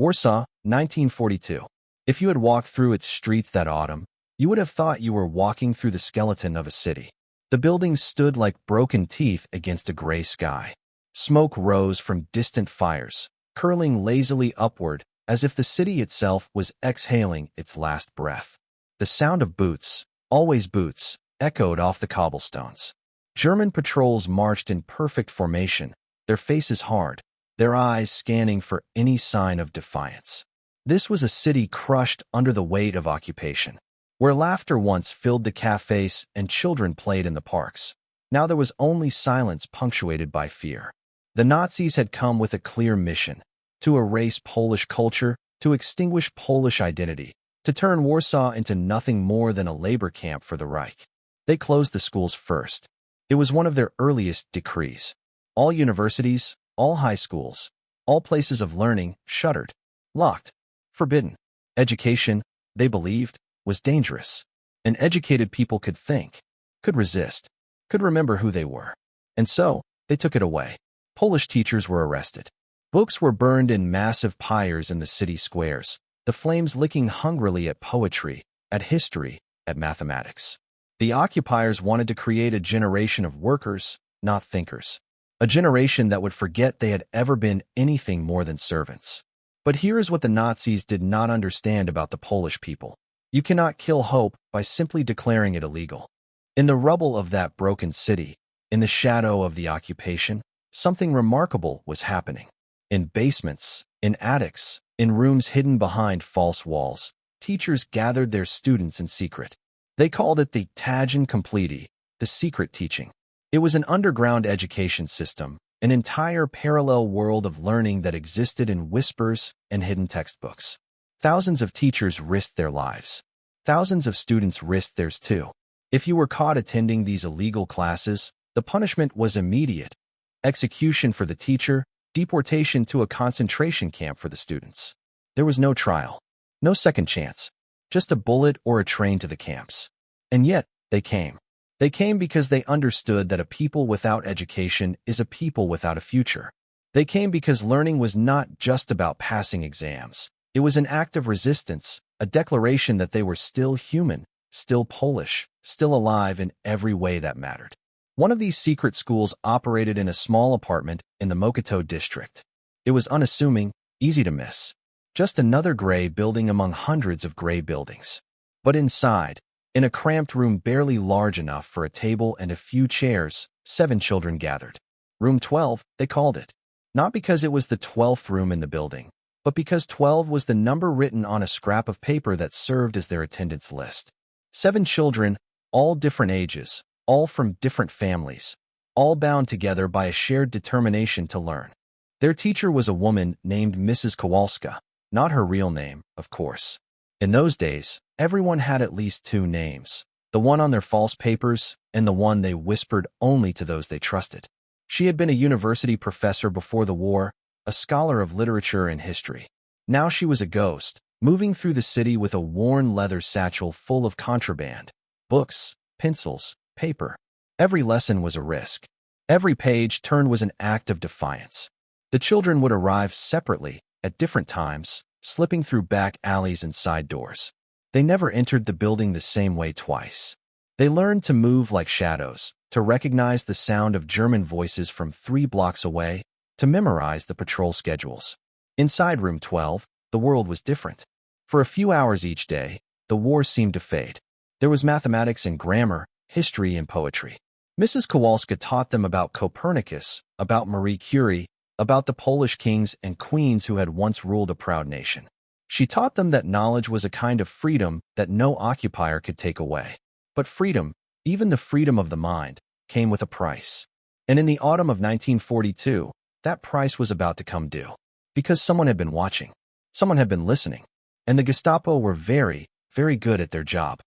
Warsaw, 1942. If you had walked through its streets that autumn, you would have thought you were walking through the skeleton of a city. The buildings stood like broken teeth against a gray sky. Smoke rose from distant fires, curling lazily upward as if the city itself was exhaling its last breath. The sound of boots, always boots, echoed off the cobblestones. German patrols marched in perfect formation, their faces hard, their eyes scanning for any sign of defiance. This was a city crushed under the weight of occupation. Where laughter once filled the cafes and children played in the parks, now there was only silence punctuated by fear. The Nazis had come with a clear mission: to erase Polish culture, to extinguish Polish identity, to turn Warsaw into nothing more than a labor camp for the Reich. They closed the schools first. It was one of their earliest decrees. All universities, all high schools, all places of learning shuttered, locked, forbidden. Education, they believed, was dangerous. And educated people could think, could resist, could remember who they were. And so, they took it away. Polish teachers were arrested. Books were burned in massive pyres in the city squares, the flames licking hungrily at poetry, at history, at mathematics. The occupiers wanted to create a generation of workers, not thinkers. A generation that would forget they had ever been anything more than servants. But here is what the Nazis did not understand about the Polish people. You cannot kill hope by simply declaring it illegal. In the rubble of that broken city, in the shadow of the occupation, something remarkable was happening. In basements, in attics, in rooms hidden behind false walls, teachers gathered their students in secret. They called it the Tagen Completi, the secret teaching. It was an underground education system, an entire parallel world of learning that existed in whispers and hidden textbooks. Thousands of teachers risked their lives. Thousands of students risked theirs too. If you were caught attending these illegal classes, the punishment was immediate: execution for the teacher, deportation to a concentration camp for the students. There was no trial, no second chance, just a bullet or a train to the camps. And yet, they came. They came because they understood that a people without education is a people without a future. They came because learning was not just about passing exams. It was an act of resistance, a declaration that they were still human, still Polish, still alive in every way that mattered. One of these secret schools operated in a small apartment in the Mokotów district. It was unassuming, easy to miss. Just another gray building among hundreds of gray buildings. But inside, in a cramped room barely large enough for a table and a few chairs, 7 children gathered. Room 12, they called it. Not because it was the 12th room in the building, but because 12 was the number written on a scrap of paper that served as their attendance list. 7 children, all different ages, all from different families, all bound together by a shared determination to learn. Their teacher was a woman named Mrs. Kowalska, not her real name, of course. In those days, everyone had at least 2 names, the one on their false papers and the one they whispered only to those they trusted. She had been a university professor before the war, a scholar of literature and history. Now she was a ghost, moving through the city with a worn leather satchel full of contraband, books, pencils, paper. Every lesson was a risk. Every page turned was an act of defiance. The children would arrive separately, at different times, slipping through back alleys and side doors. They never entered the building the same way twice. They learned to move like shadows, to recognize the sound of German voices from 3 blocks away, to memorize the patrol schedules. Inside room 12, the world was different. For a few hours each day, the war seemed to fade. There was mathematics and grammar, history and poetry. Mrs. Kowalska taught them about Copernicus, about Marie Curie, about the Polish kings and queens who had once ruled a proud nation. She taught them that knowledge was a kind of freedom that no occupier could take away. But freedom, even the freedom of the mind, came with a price. And in the autumn of 1942, that price was about to come due. Because someone had been watching. Someone had been listening. And the Gestapo were very, very good at their job.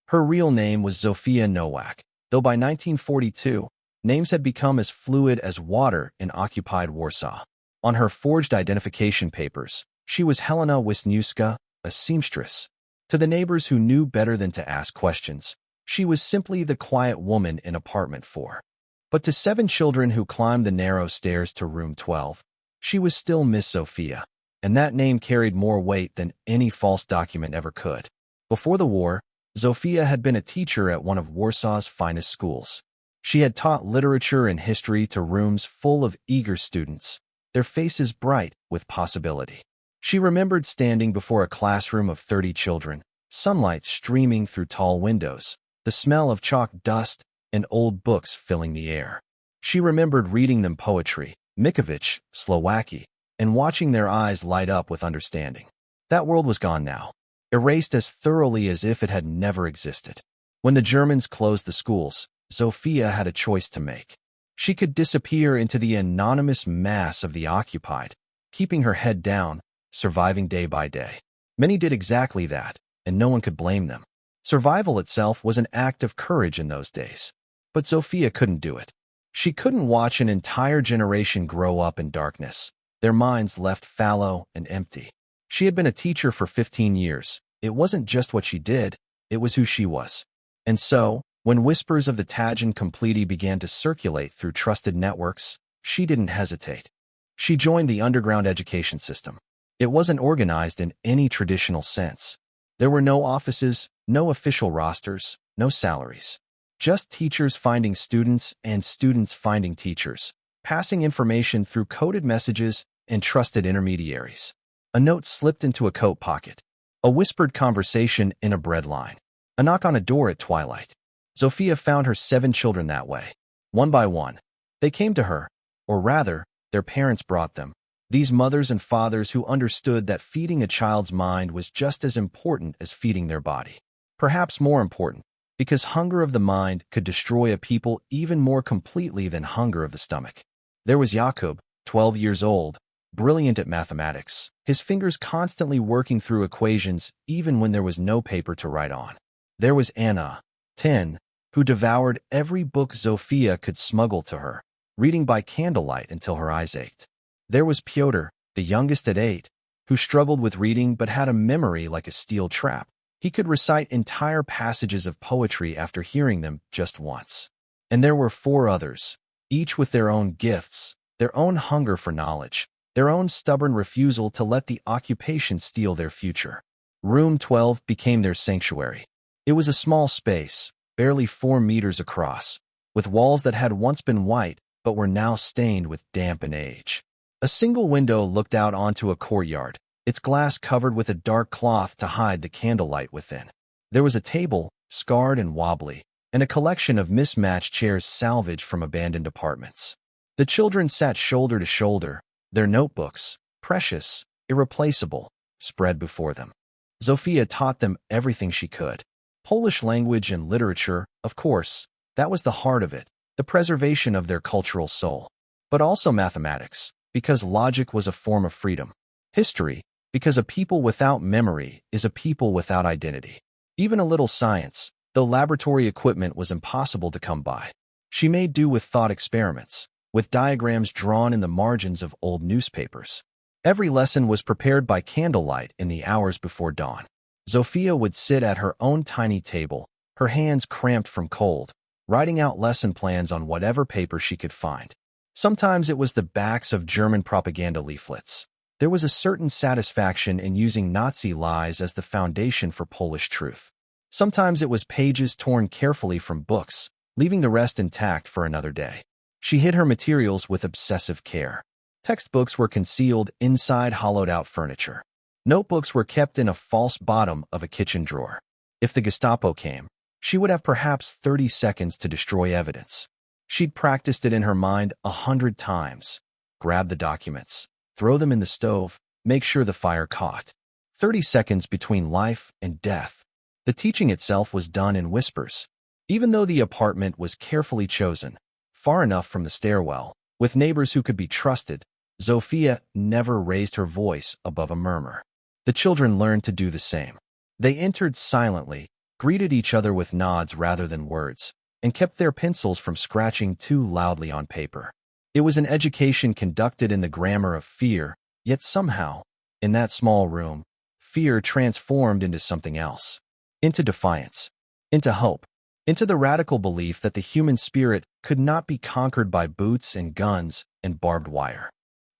Her real name was Zofia Nowak, though by 1942, names had become as fluid as water in occupied Warsaw. On her forged identification papers, she was Helena Wisniewska, a seamstress. To the neighbors who knew better than to ask questions, she was simply the quiet woman in apartment 4. But to 7 children who climbed the narrow stairs to room 12, she was still Miss Sophia. and that name carried more weight than any false document ever could. Before the war, Zofia had been a teacher at one of Warsaw's finest schools. She had taught literature and history to rooms full of eager students, their faces bright with possibility. She remembered standing before a classroom of 30 children, sunlight streaming through tall windows, the smell of chalk dust and old books filling the air. She remembered reading them poetry, Mikovic, Slowacki, and watching their eyes light up with understanding. That world was gone now, erased as thoroughly as if it had never existed. When the Germans closed the schools, Zofia had a choice to make. She could disappear into the anonymous mass of the occupied, keeping her head down, surviving day by day. Many did exactly that, and no one could blame them. Survival itself was an act of courage in those days. But Zofia couldn't do it. She couldn't watch an entire generation grow up in darkness, their minds left fallow and empty. She had been a teacher for 15 years. It wasn't just what she did, it was who she was. And so, when whispers of the Tajin Completi began to circulate through trusted networks, she didn't hesitate. She joined the underground education system. It wasn't organized in any traditional sense. There were no offices, no official rosters, no salaries. Just teachers finding students and students finding teachers, passing information through coded messages and trusted intermediaries. A note slipped into a coat pocket. A whispered conversation in a bread line. A knock on a door at twilight. Zofia found her 7 children that way. One by one, they came to her, or rather, their parents brought them. These mothers and fathers who understood that feeding a child's mind was just as important as feeding their body. Perhaps more important, because hunger of the mind could destroy a people even more completely than hunger of the stomach. There was Jakub, 12 years old, brilliant at mathematics, his fingers constantly working through equations even when there was no paper to write on. There was Anna, 10, who devoured every book Zofia could smuggle to her, reading by candlelight until her eyes ached. There was Pyotr, the youngest at 8, who struggled with reading but had a memory like a steel trap. He could recite entire passages of poetry after hearing them just once. And there were 4 others, each with their own gifts, their own hunger for knowledge, their own stubborn refusal to let the occupation steal their future. Room 12 became their sanctuary. It was a small space, barely 4 meters across, with walls that had once been white but were now stained with damp and age. A single window looked out onto a courtyard, its glass covered with a dark cloth to hide the candlelight within. There was a table, scarred and wobbly, and a collection of mismatched chairs salvaged from abandoned apartments. The children sat shoulder to shoulder, their notebooks, precious, irreplaceable, spread before them. Zofia taught them everything she could. Polish language and literature, of course, that was the heart of it, the preservation of their cultural soul. But also mathematics, because logic was a form of freedom. History, because a people without memory is a people without identity. Even a little science, though laboratory equipment was impossible to come by. She made do with thought experiments, with diagrams drawn in the margins of old newspapers. Every lesson was prepared by candlelight in the hours before dawn. Zofia would sit at her own tiny table, her hands cramped from cold, writing out lesson plans on whatever paper she could find. Sometimes it was the backs of German propaganda leaflets. There was a certain satisfaction in using Nazi lies as the foundation for Polish truth. Sometimes it was pages torn carefully from books, leaving the rest intact for another day. She hid her materials with obsessive care. Textbooks were concealed inside hollowed-out furniture. Notebooks were kept in a false bottom of a kitchen drawer. If the Gestapo came, she would have perhaps 30 seconds to destroy evidence. She'd practiced it in her mind 100 times. Grab the documents, throw them in the stove, make sure the fire caught. 30 seconds between life and death. The teaching itself was done in whispers. Even though the apartment was carefully chosen, far enough from the stairwell, with neighbors who could be trusted, Zofia never raised her voice above a murmur. The children learned to do the same. They entered silently, greeted each other with nods rather than words, and kept their pencils from scratching too loudly on paper. It was an education conducted in the grammar of fear, yet somehow, in that small room, fear transformed into something else. Into defiance. Into hope. Into the radical belief that the human spirit could not be conquered by boots and guns and barbed wire.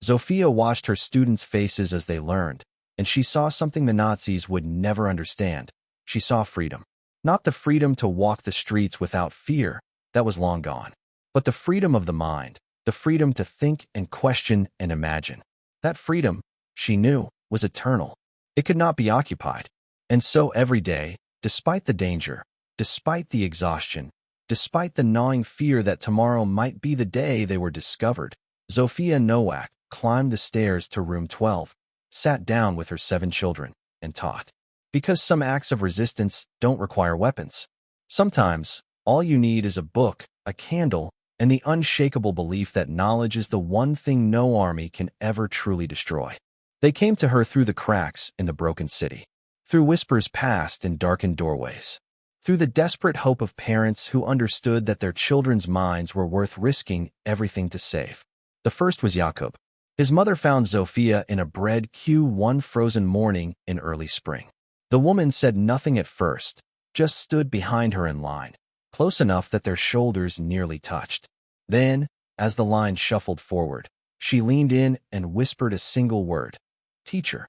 Zofia watched her students' faces as they learned, and she saw something the Nazis would never understand. She saw freedom. Not the freedom to walk the streets without fear, that was long gone, but the freedom of the mind, the freedom to think and question and imagine. That freedom, she knew, was eternal. It could not be occupied. And so every day, despite the danger, despite the exhaustion, despite the gnawing fear that tomorrow might be the day they were discovered, Zofia Nowak climbed the stairs to room 12, sat down with her 7 children, and taught. Because some acts of resistance don't require weapons. Sometimes, all you need is a book, a candle, and the unshakable belief that knowledge is the one thing no army can ever truly destroy. They came to her through the cracks in the broken city, through whispers passed in darkened doorways, through the desperate hope of parents who understood that their children's minds were worth risking everything to save. The first was Jakub. His mother found Zofia in a bread queue one frozen morning in early spring. The woman said nothing at first, just stood behind her in line, close enough that their shoulders nearly touched. Then, as the line shuffled forward, she leaned in and whispered a single word. "Teacher."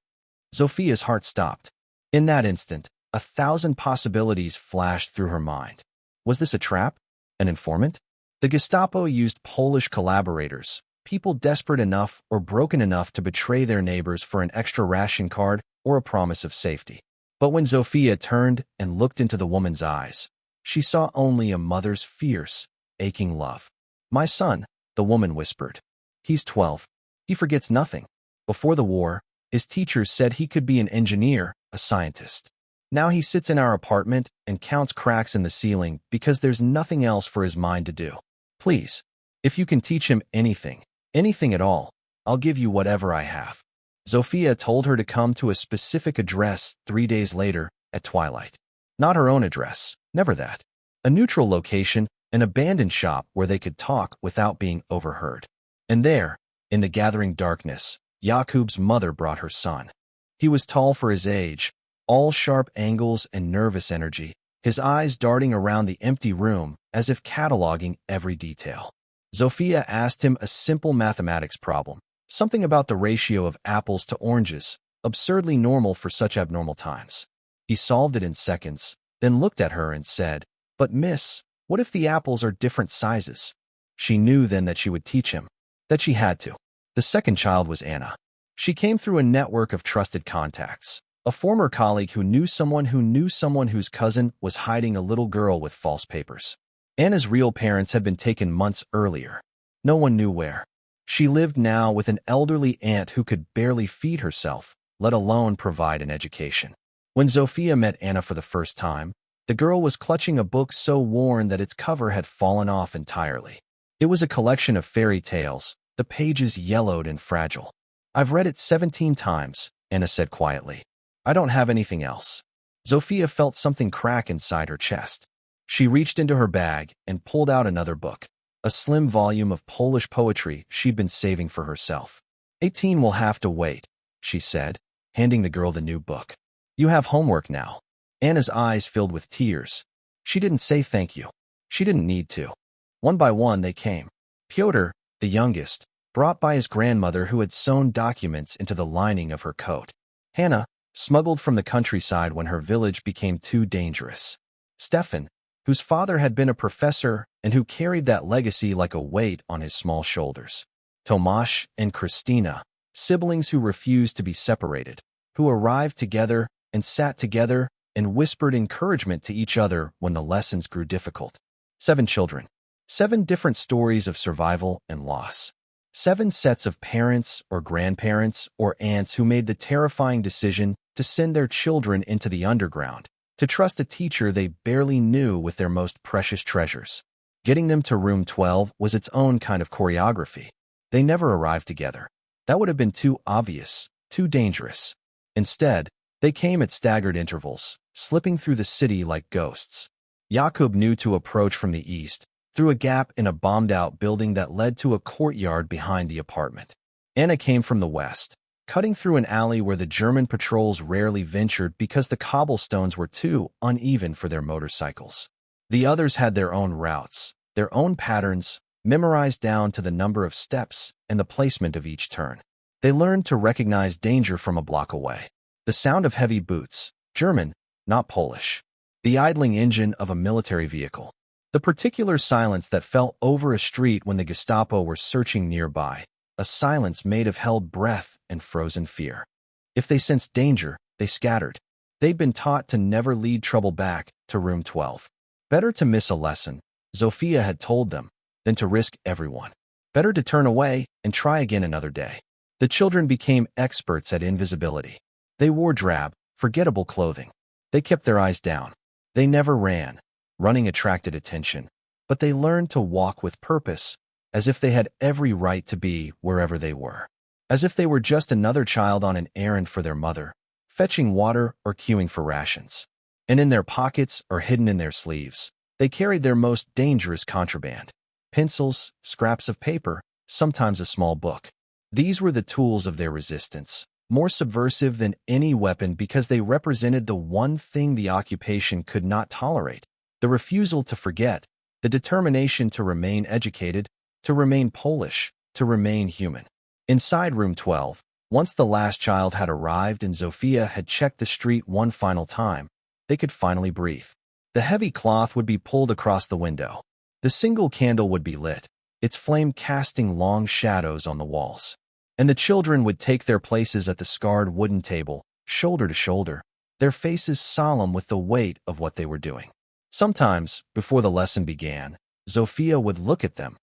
Zofia's heart stopped. In that instant, 1,000 possibilities flashed through her mind. Was this a trap? An informant? The Gestapo used Polish collaborators, people desperate enough or broken enough to betray their neighbors for an extra ration card or a promise of safety. But when Zofia turned and looked into the woman's eyes, she saw only a mother's fierce, aching love. "My son," the woman whispered. "He's 12. He forgets nothing. Before the war, his teachers said he could be an engineer, a scientist. Now he sits in our apartment and counts cracks in the ceiling because there's nothing else for his mind to do. Please, if you can teach him anything, anything at all, I'll give you whatever I have." Zofia told her to come to a specific address 3 days later at twilight. Not her own address, never that. A neutral location, an abandoned shop where they could talk without being overheard. And there, in the gathering darkness, Jakub's mother brought her son. He was tall for his age, all sharp angles and nervous energy, his eyes darting around the empty room as if cataloging every detail. Zofia asked him a simple mathematics problem, something about the ratio of apples to oranges, absurdly normal for such abnormal times. He solved it in seconds, then looked at her and said, "But miss, what if the apples are different sizes?" She knew then that she would teach him, that she had to. The second child was Anna. She came through a network of trusted contacts, a former colleague who knew someone whose cousin was hiding a little girl with false papers. Anna's real parents had been taken months earlier. No one knew where. She lived now with an elderly aunt who could barely feed herself, let alone provide an education. When Zofia met Anna for the first time, the girl was clutching a book so worn that its cover had fallen off entirely. It was a collection of fairy tales, the pages yellowed and fragile. "I've read it 17 times, Anna said quietly. "I don't have anything else." Zofia felt something crack inside her chest. She reached into her bag and pulled out another book, a slim volume of Polish poetry she'd been saving for herself. 18 will have to wait, she said, handing the girl the new book. "You have homework now." Anna's eyes filled with tears. She didn't say thank you. She didn't need to. One by one they came. Pyotr, the youngest, brought by his grandmother who had sewn documents into the lining of her coat. Hannah, smuggled from the countryside when her village became too dangerous. Stefan, whose father had been a professor and who carried that legacy like a weight on his small shoulders. Tomasz and Kristina, siblings who refused to be separated, who arrived together and sat together and whispered encouragement to each other when the lessons grew difficult. 7 children. 7 different stories of survival and loss. 7 sets of parents or grandparents or aunts who made the terrifying decision to send their children into the underground, to trust a teacher they barely knew with their most precious treasures. Getting them to room 12 was its own kind of choreography. They never arrived together. That would have been too obvious, too dangerous. Instead, they came at staggered intervals, slipping through the city like ghosts. Jakub knew to approach from the east, through a gap in a bombed-out building that led to a courtyard behind the apartment. Anna came from the west, cutting through an alley where the German patrols rarely ventured because the cobblestones were too uneven for their motorcycles. The others had their own routes, their own patterns, memorized down to the number of steps and the placement of each turn. They learned to recognize danger from a block away. The sound of heavy boots, German, not Polish. The idling engine of a military vehicle. The particular silence that fell over a street when the Gestapo were searching nearby, a silence made of held breath and frozen fear. If they sensed danger, they scattered. They'd been taught to never lead trouble back to room 12. Better to miss a lesson, Zofia had told them, than to risk everyone. Better to turn away and try again another day. The children became experts at invisibility. They wore drab, forgettable clothing. They kept their eyes down. They never ran. Running attracted attention. But they learned to walk with purpose, as if they had every right to be wherever they were. As if they were just another child on an errand for their mother, fetching water or queuing for rations. And in their pockets or hidden in their sleeves, they carried their most dangerous contraband. Pencils, scraps of paper, sometimes a small book. These were the tools of their resistance, more subversive than any weapon because they represented the one thing the occupation could not tolerate: the refusal to forget, the determination to remain educated, to remain Polish, to remain human. Inside room 12, once the last child had arrived and Zofia had checked the street one final time, they could finally breathe. The heavy cloth would be pulled across the window. The single candle would be lit, its flame casting long shadows on the walls. And the children would take their places at the scarred wooden table, shoulder to shoulder, their faces solemn with the weight of what they were doing. Sometimes, before the lesson began, Zofia would look at them.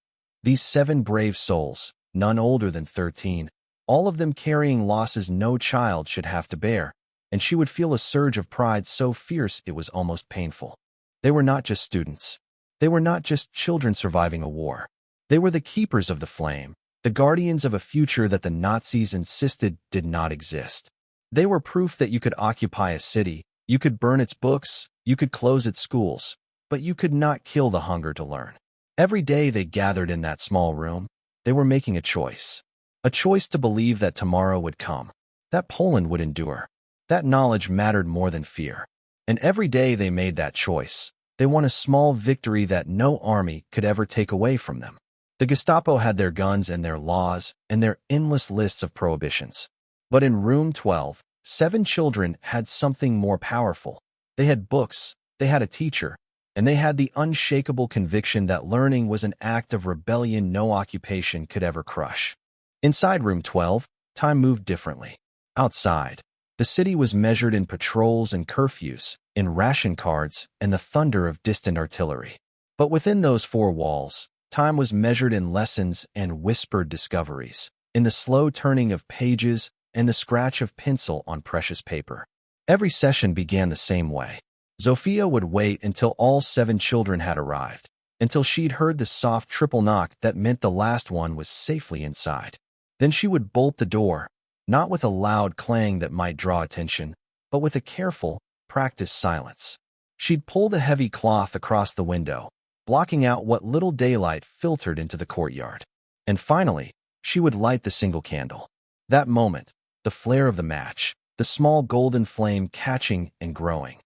These 7 brave souls, none older than 13, all of them carrying losses no child should have to bear, and she would feel a surge of pride so fierce it was almost painful. They were not just students. They were not just children surviving a war. They were the keepers of the flame, the guardians of a future that the Nazis insisted did not exist. They were proof that you could occupy a city, you could burn its books, you could close its schools, but you could not kill the hunger to learn. Every day they gathered in that small room, they were making a choice to believe that tomorrow would come, that Poland would endure. That knowledge mattered more than fear. And every day they made that choice, they won a small victory that no army could ever take away from them. The Gestapo had their guns and their laws and their endless lists of prohibitions. But in room 12, 7 children had something more powerful. They had books, they had a teacher, and they had the unshakable conviction that learning was an act of rebellion no occupation could ever crush. Inside room 12, time moved differently. Outside, the city was measured in patrols and curfews, in ration cards and the thunder of distant artillery. But within those 4 walls, time was measured in lessons and whispered discoveries, in the slow turning of pages and the scratch of pencil on precious paper. Every session began the same way. Zofia would wait until all 7 children had arrived, until she'd heard the soft triple knock that meant the last one was safely inside. Then she would bolt the door, not with a loud clang that might draw attention, but with a careful, practiced silence. She'd pull the heavy cloth across the window, blocking out what little daylight filtered into the courtyard. And finally, she would light the single candle. That moment, the flare of the match, the small golden flame catching and growing.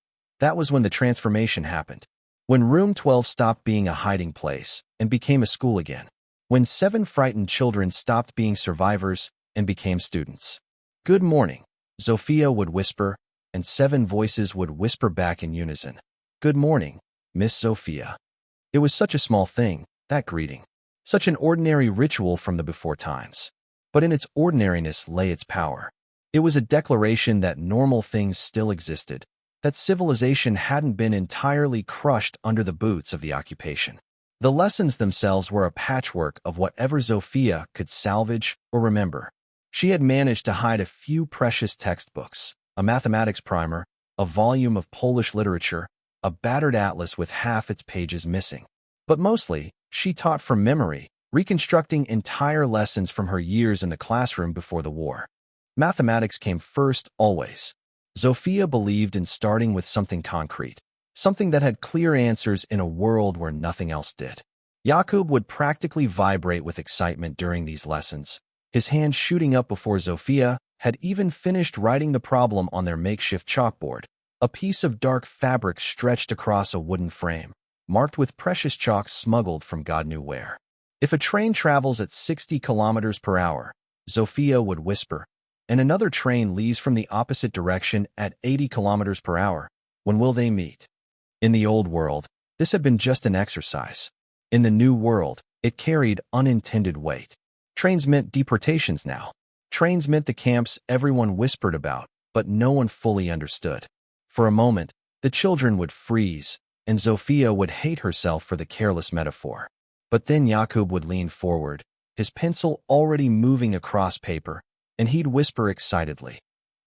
That was when the transformation happened. When room 12 stopped being a hiding place and became a school again. When 7 frightened children stopped being survivors and became students. "Good morning," Zofia would whisper, and 7 voices would whisper back in unison. "Good morning, Miss Zofia." It was such a small thing, that greeting. Such an ordinary ritual from the before times. But in its ordinariness lay its power. It was a declaration that normal things still existed, that civilization hadn't been entirely crushed under the boots of the occupation. The lessons themselves were a patchwork of whatever Zofia could salvage or remember. She had managed to hide a few precious textbooks, a mathematics primer, a volume of Polish literature, a battered atlas with half its pages missing. But mostly, she taught from memory, reconstructing entire lessons from her years in the classroom before the war. Mathematics came first, always. Zofia believed in starting with something concrete, something that had clear answers in a world where nothing else did. Jakub would practically vibrate with excitement during these lessons, his hand shooting up before Zofia had even finished writing the problem on their makeshift chalkboard, a piece of dark fabric stretched across a wooden frame, marked with precious chalk smuggled from God knew where. If a train travels at 60 kilometers per hour, Zofia would whisper, and another train leaves from the opposite direction at 80 kilometers per hour, when will they meet? In the old world, this had been just an exercise. In the new world, it carried unintended weight. Trains meant deportations now. Trains meant the camps everyone whispered about, but no one fully understood. For a moment, the children would freeze, and Zofia would hate herself for the careless metaphor. But then Jakub would lean forward, his pencil already moving across paper, and he'd whisper excitedly,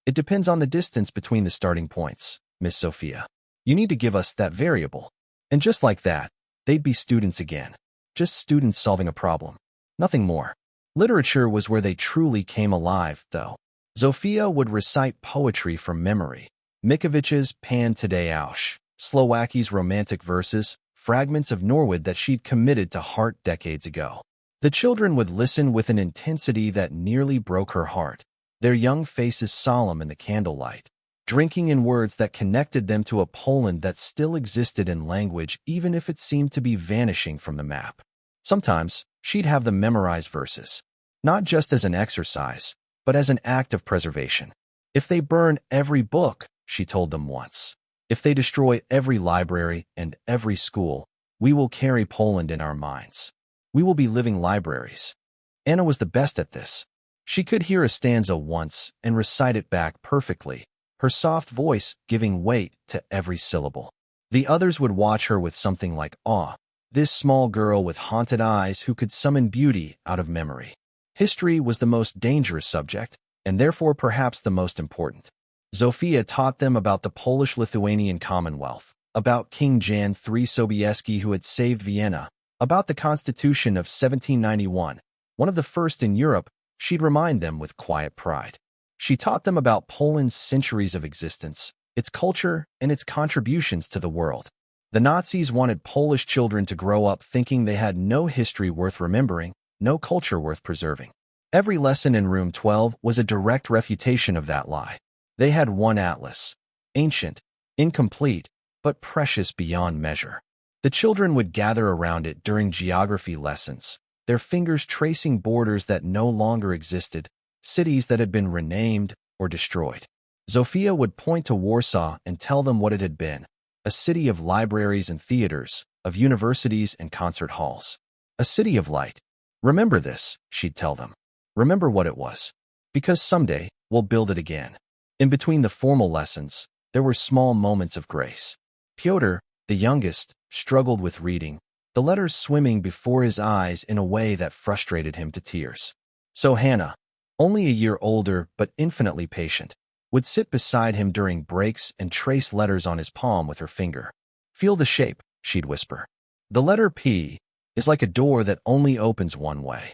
"It depends on the distance between the starting points, Miss Sophia. You need to give us that variable." And just like that, they'd be students again. Just students solving a problem. Nothing more. Literature was where they truly came alive, though. Zofia would recite poetry from memory. Mikovich's Pan Today Ausch, Slowaki's romantic verses, fragments of Norwood that she'd committed to heart decades ago. The children would listen with an intensity that nearly broke her heart, their young faces solemn in the candlelight, drinking in words that connected them to a Poland that still existed in language even if it seemed to be vanishing from the map. Sometimes, she'd have them memorize verses, not just as an exercise, but as an act of preservation. If they burn every book, she told them once, if they destroy every library and every school, we will carry Poland in our minds. We will be living libraries. Anna was the best at this. She could hear a stanza once and recite it back perfectly, her soft voice giving weight to every syllable. The others would watch her with something like awe, this small girl with haunted eyes who could summon beauty out of memory. History was the most dangerous subject, and therefore perhaps the most important. Zofia taught them about the Polish-Lithuanian Commonwealth, about King Jan III Sobieski who had saved Vienna, about the Constitution of 1791, one of the first in Europe. She'd remind them with quiet pride. She taught them about Poland's centuries of existence, its culture, and its contributions to the world. The Nazis wanted Polish children to grow up thinking they had no history worth remembering, no culture worth preserving. Every lesson in Room 12 was a direct refutation of that lie. They had one atlas, ancient, incomplete, but precious beyond measure. The children would gather around it during geography lessons, their fingers tracing borders that no longer existed, cities that had been renamed or destroyed. Zofia would point to Warsaw and tell them what it had been, a city of libraries and theaters, of universities and concert halls. A city of light. Remember this, she'd tell them. Remember what it was. Because someday, we'll build it again. In between the formal lessons, there were small moments of grace. Pyotr, the youngest, struggled with reading, the letters swimming before his eyes in a way that frustrated him to tears. So Hannah, only a year older but infinitely patient, would sit beside him during breaks and trace letters on his palm with her finger. "Feel the shape," she'd whisper. "The letter P is like a door that only opens one way."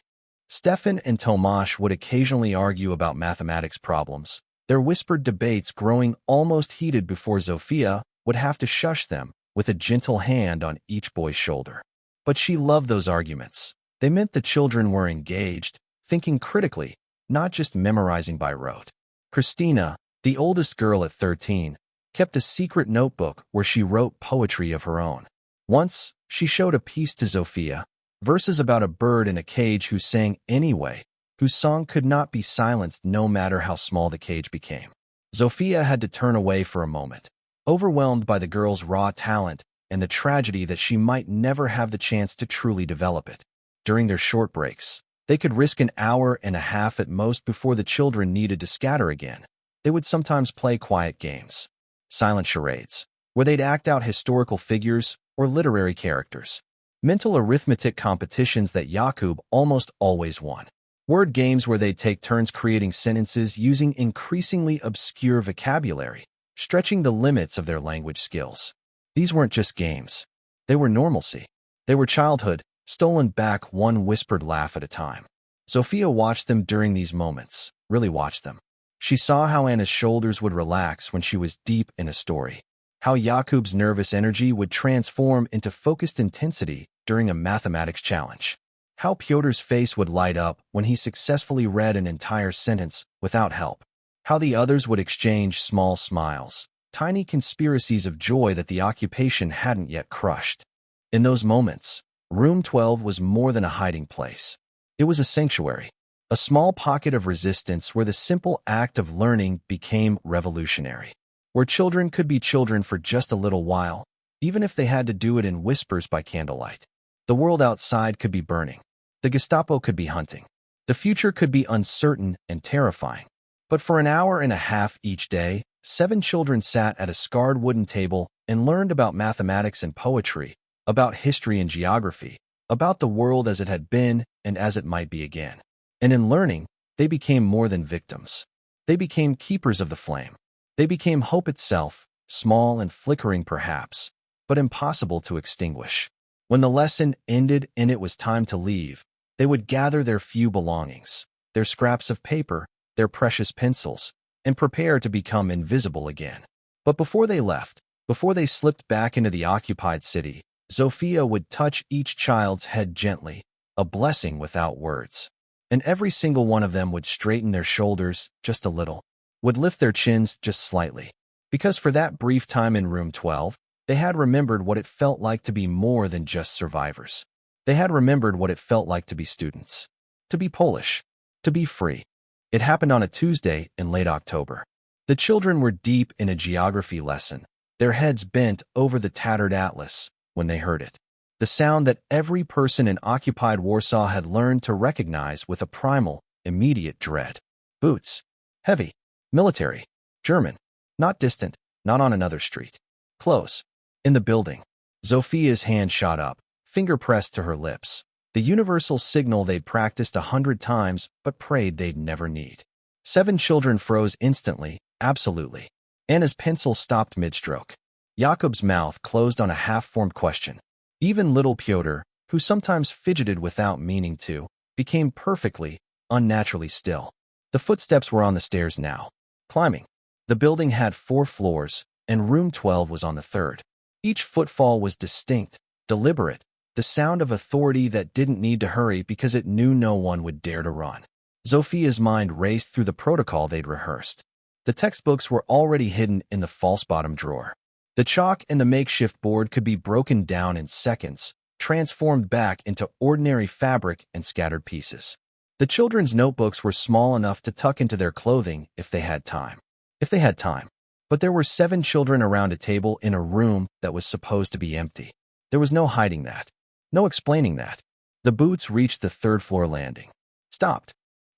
Stefan and Tomasz would occasionally argue about mathematics problems, their whispered debates growing almost heated before Zofia would have to shush them with a gentle hand on each boy's shoulder. But she loved those arguments. They meant the children were engaged, thinking critically, not just memorizing by rote. Christina, the oldest girl at 13, kept a secret notebook where she wrote poetry of her own. Once, she showed a piece to Zofia, verses about a bird in a cage who sang anyway, whose song could not be silenced no matter how small the cage became. Zofia had to turn away for a moment, overwhelmed by the girl's raw talent and the tragedy that she might never have the chance to truly develop it. During their short breaks, they could risk an hour and a half at most before the children needed to scatter again. They would sometimes play quiet games, silent charades, where they'd act out historical figures or literary characters. Mental arithmetic competitions that Jakub almost always won. Word games where they'd take turns creating sentences using increasingly obscure vocabulary, stretching the limits of their language skills. These weren't just games. They were normalcy. They were childhood, stolen back one whispered laugh at a time. Zofia watched them during these moments, really watched them. She saw how Anna's shoulders would relax when she was deep in a story, how Jakub's nervous energy would transform into focused intensity during a mathematics challenge, how Pyotr's face would light up when he successfully read an entire sentence without help, how the others would exchange small smiles, tiny conspiracies of joy that the occupation hadn't yet crushed. In those moments, Room 12 was more than a hiding place. It was a sanctuary, a small pocket of resistance where the simple act of learning became revolutionary, where children could be children for just a little while, even if they had to do it in whispers by candlelight. The world outside could be burning. The Gestapo could be hunting. The future could be uncertain and terrifying. But for an hour and a half each day, 7 children sat at a scarred wooden table and learned about mathematics and poetry, about history and geography, about the world as it had been and as it might be again. And in learning, they became more than victims. They became keepers of the flame. They became hope itself, small and flickering perhaps, but impossible to extinguish. When the lesson ended and it was time to leave, they would gather their few belongings, their scraps of paper, their precious pencils, and prepare to become invisible again. But before they left, before they slipped back into the occupied city, Zofia would touch each child's head gently, a blessing without words. And every single one of them would straighten their shoulders just a little, would lift their chins just slightly. Because for that brief time in room 12, they had remembered what it felt like to be more than just survivors. They had remembered what it felt like to be students, to be Polish, to be free. It happened on a Tuesday in late October. The children were deep in a geography lesson, their heads bent over the tattered atlas, when they heard it. The sound that every person in occupied Warsaw had learned to recognize with a primal, immediate dread. Boots. Heavy. Military. German. Not distant, not on another street. Close. In the building. Zofia's hand shot up, finger pressed to her lips. The universal signal they'd practiced 100 times but prayed they'd never need. 7 children froze instantly, absolutely. Anna's pencil stopped mid-stroke. Jakub's mouth closed on a half-formed question. Even little Pyotr, who sometimes fidgeted without meaning to, became perfectly, unnaturally still. The footsteps were on the stairs now. Climbing. The building had 4 floors, and room 12 was on the 3rd. Each footfall was distinct, deliberate, the sound of authority that didn't need to hurry because it knew no one would dare to run. Zofia's mind raced through the protocol they'd rehearsed. The textbooks were already hidden in the false bottom drawer. The chalk and the makeshift board could be broken down in seconds, transformed back into ordinary fabric and scattered pieces. The children's notebooks were small enough to tuck into their clothing if they had time. But there were 7 children around a table in a room that was supposed to be empty. There was no hiding that. No explaining that. The boots reached the 3rd floor landing. Stopped.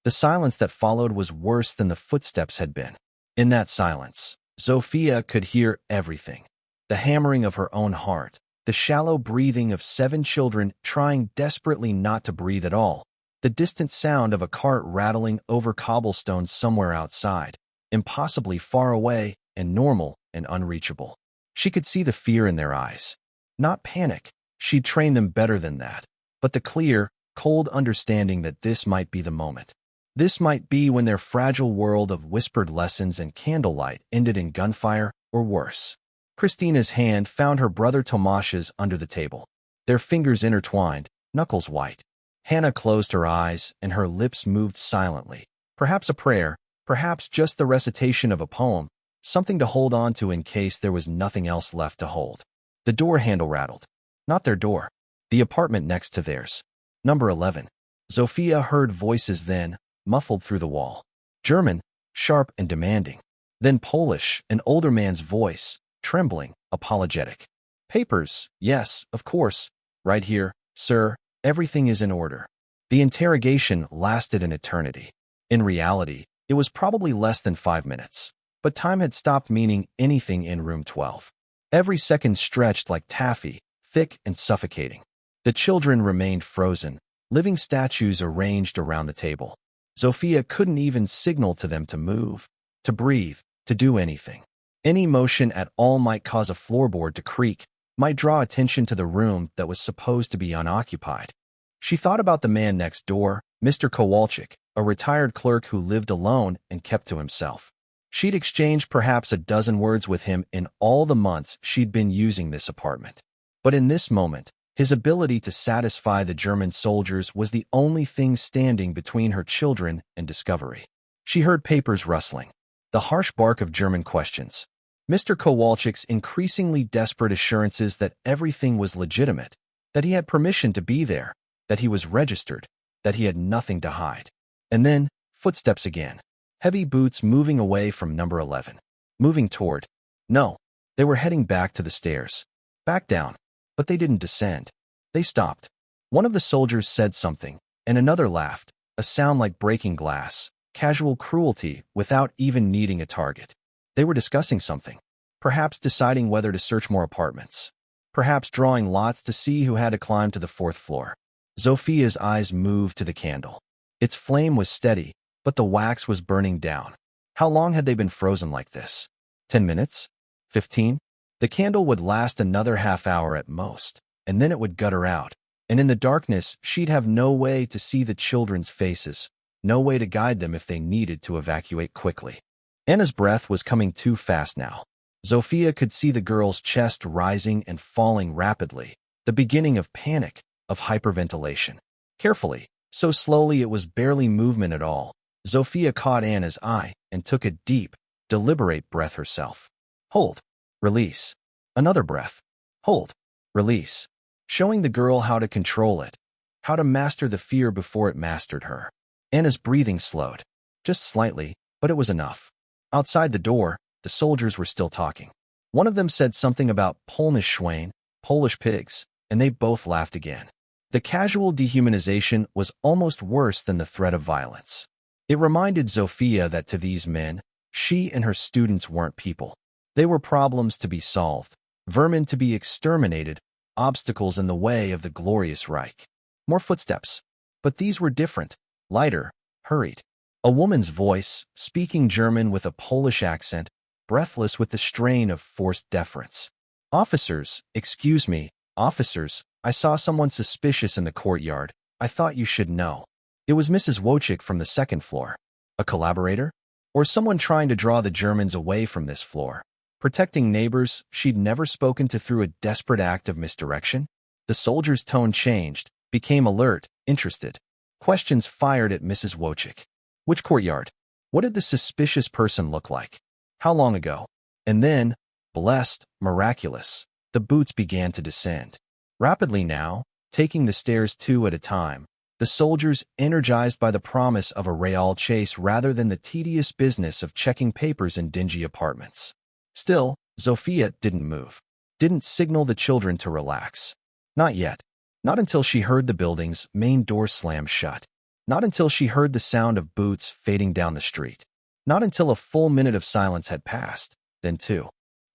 The silence that followed was worse than the footsteps had been. In that silence, Zofia could hear everything. The hammering of her own heart, the shallow breathing of 7 children trying desperately not to breathe at all, the distant sound of a cart rattling over cobblestones somewhere outside, impossibly far away and normal and unreachable. She could see the fear in their eyes. Not panic. She'd trained them better than that. But the clear, cold understanding that this might be the moment. This might be when their fragile world of whispered lessons and candlelight ended in gunfire or worse. Christina's hand found her brother Tomasz's under the table. Their fingers intertwined, knuckles white. Hannah closed her eyes and her lips moved silently. Perhaps a prayer, perhaps just the recitation of a poem, something to hold on to in case there was nothing else left to hold. The door handle rattled. Not their door. The apartment next to theirs. Number 11. Zofia heard voices then, muffled through the wall. German, sharp and demanding. Then Polish, an older man's voice, trembling, apologetic. Papers, yes, of course. Right here, sir, everything is in order. The interrogation lasted an eternity. In reality, it was probably less than 5 minutes. But time had stopped meaning anything in room 12. Every second stretched like taffy, thick and suffocating. The children remained frozen, living statues arranged around the table. Zofia couldn't even signal to them to move, to breathe, to do anything. Any motion at all might cause a floorboard to creak, might draw attention to the room that was supposed to be unoccupied. She thought about the man next door, Mr. Kowalczyk, a retired clerk who lived alone and kept to himself. She'd exchanged perhaps a dozen words with him in all the months she'd been using this apartment. But in this moment, his ability to satisfy the German soldiers was the only thing standing between her children and discovery. She heard papers rustling, the harsh bark of German questions, Mr. Kowalczyk's increasingly desperate assurances that everything was legitimate, that he had permission to be there, that he was registered, that he had nothing to hide. And then, footsteps again. Heavy boots moving away from number 11. Moving toward. No, they were heading back to the stairs. Back down. But they didn't descend. They stopped. One of the soldiers said something, and another laughed, a sound like breaking glass, casual cruelty without even needing a target. They were discussing something. Perhaps deciding whether to search more apartments. Perhaps drawing lots to see who had to climb to the 4th floor. Zofia's eyes moved to the candle. Its flame was steady, but the wax was burning down. How long had they been frozen like this? 10 minutes? 15? The candle would last another half-hour at most, and then it would gutter out. And in the darkness, she'd have no way to see the children's faces, no way to guide them if they needed to evacuate quickly. Anna's breath was coming too fast now. Zofia could see the girl's chest rising and falling rapidly, the beginning of panic, of hyperventilation. Carefully, so slowly it was barely movement at all, Zofia caught Anna's eye and took a deep, deliberate breath herself. Hold. Release. Another breath. Hold. Release. Showing the girl how to control it, how to master the fear before it mastered her. Anna's breathing slowed. Just slightly, but it was enough. Outside the door, the soldiers were still talking. One of them said something about Polnisch Schwein, Polish pigs, and they both laughed again. The casual dehumanization was almost worse than the threat of violence. It reminded Zofia that to these men, she and her students weren't people. They were problems to be solved, vermin to be exterminated, obstacles in the way of the glorious Reich. More footsteps. But these were different, lighter, hurried. A woman's voice, speaking German with a Polish accent, breathless with the strain of forced deference. Officers, excuse me, officers, I saw someone suspicious in the courtyard. I thought you should know. It was Mrs. Wojcik from the 2nd floor. A collaborator? Or someone trying to draw the Germans away from this floor? Protecting neighbors she'd never spoken to through a desperate act of misdirection? The soldier's tone changed, became alert, interested. Questions fired at Mrs. Wojcik. Which courtyard? What did the suspicious person look like? How long ago? And then, blessed, miraculous, the boots began to descend. Rapidly now, taking the stairs 2 at a time, the soldiers energized by the promise of a real chase rather than the tedious business of checking papers in dingy apartments. Still, Zofia didn't move, didn't signal the children to relax. Not yet. Not until she heard the building's main door slam shut. Not until she heard the sound of boots fading down the street. Not until a full minute of silence had passed. Then too.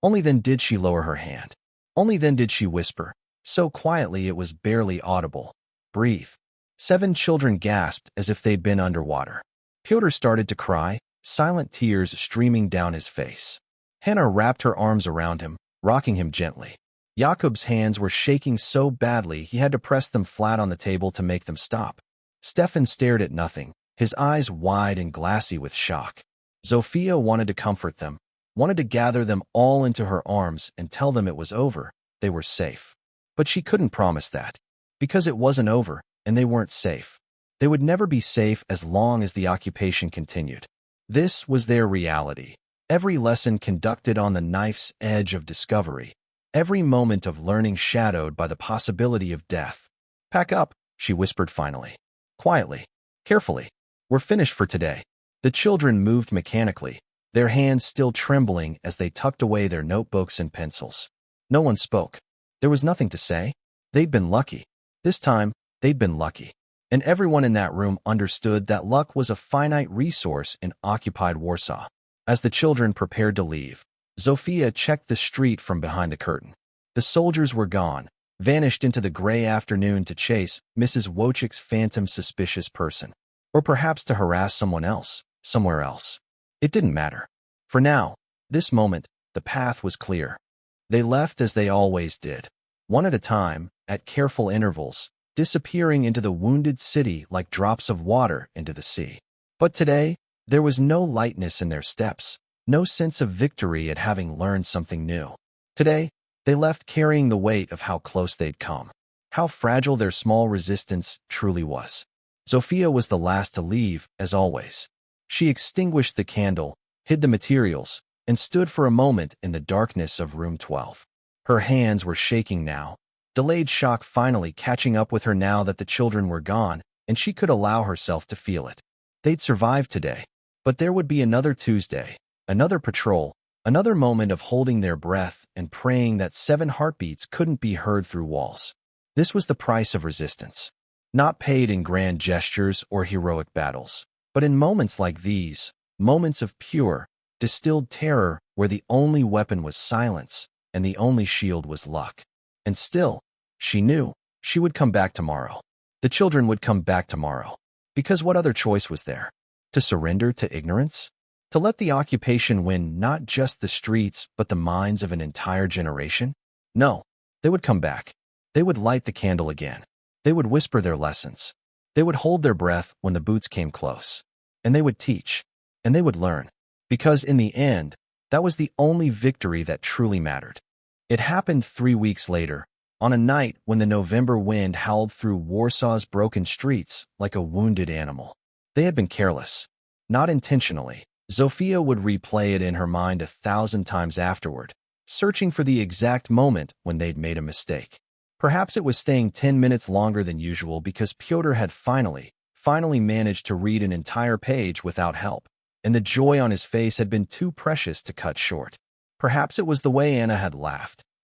Only then did she lower her hand. Only then did she whisper, so quietly it was barely audible. Breathe. 7 children gasped as if they'd been underwater. Pyotr started to cry, silent tears streaming down his face. Hannah wrapped her arms around him, rocking him gently. Jakub's hands were shaking so badly he had to press them flat on the table to make them stop. Stefan stared at nothing, his eyes wide and glassy with shock. Zofia wanted to comfort them, wanted to gather them all into her arms and tell them it was over, they were safe. But she couldn't promise that. Because it wasn't over, and they weren't safe. They would never be safe as long as the occupation continued. This was their reality. Every lesson conducted on the knife's edge of discovery. Every moment of learning shadowed by the possibility of death. Pack up, she whispered finally. Quietly. Carefully. We're finished for today. The children moved mechanically, their hands still trembling as they tucked away their notebooks and pencils. No one spoke. There was nothing to say. They'd been lucky. This time, they'd been lucky. And everyone in that room understood that luck was a finite resource in occupied Warsaw. As the children prepared to leave, Zofia checked the street from behind the curtain. The soldiers were gone, vanished into the gray afternoon to chase Mrs. Wojcik's phantom suspicious person. Or perhaps to harass someone else, somewhere else. It didn't matter. For now, this moment, the path was clear. They left as they always did, one at a time, at careful intervals, disappearing into the wounded city like drops of water into the sea. But today, there was no lightness in their steps, no sense of victory at having learned something new. Today, they left carrying the weight of how close they'd come, how fragile their small resistance truly was. Zofia was the last to leave, as always. She extinguished the candle, hid the materials, and stood for a moment in the darkness of room 12. Her hands were shaking now, delayed shock finally catching up with her now that the children were gone, and she could allow herself to feel it. They'd survive today, but there would be another Tuesday, another patrol, another moment of holding their breath and praying that 7 heartbeats couldn't be heard through walls. This was the price of resistance, not paid in grand gestures or heroic battles, but in moments like these, moments of pure, distilled terror where the only weapon was silence and the only shield was luck. And still, she knew she would come back tomorrow. The children would come back tomorrow. Because what other choice was there? To surrender to ignorance? To let the occupation win not just the streets but the minds of an entire generation? No, they would come back. They would light the candle again. They would whisper their lessons. They would hold their breath when the boots came close. And they would teach. And they would learn. Because in the end, that was the only victory that truly mattered. It happened 3 weeks later, on a night when the November wind howled through Warsaw's broken streets like a wounded animal. They had been careless. Not intentionally. Zofia would replay it in her mind 1,000 times afterward, searching for the exact moment when they'd made a mistake. Perhaps it was staying 10 minutes longer than usual because Pyotr had finally managed to read an entire page without help, and the joy on his face had been too precious to cut short. Perhaps it was the way Anna had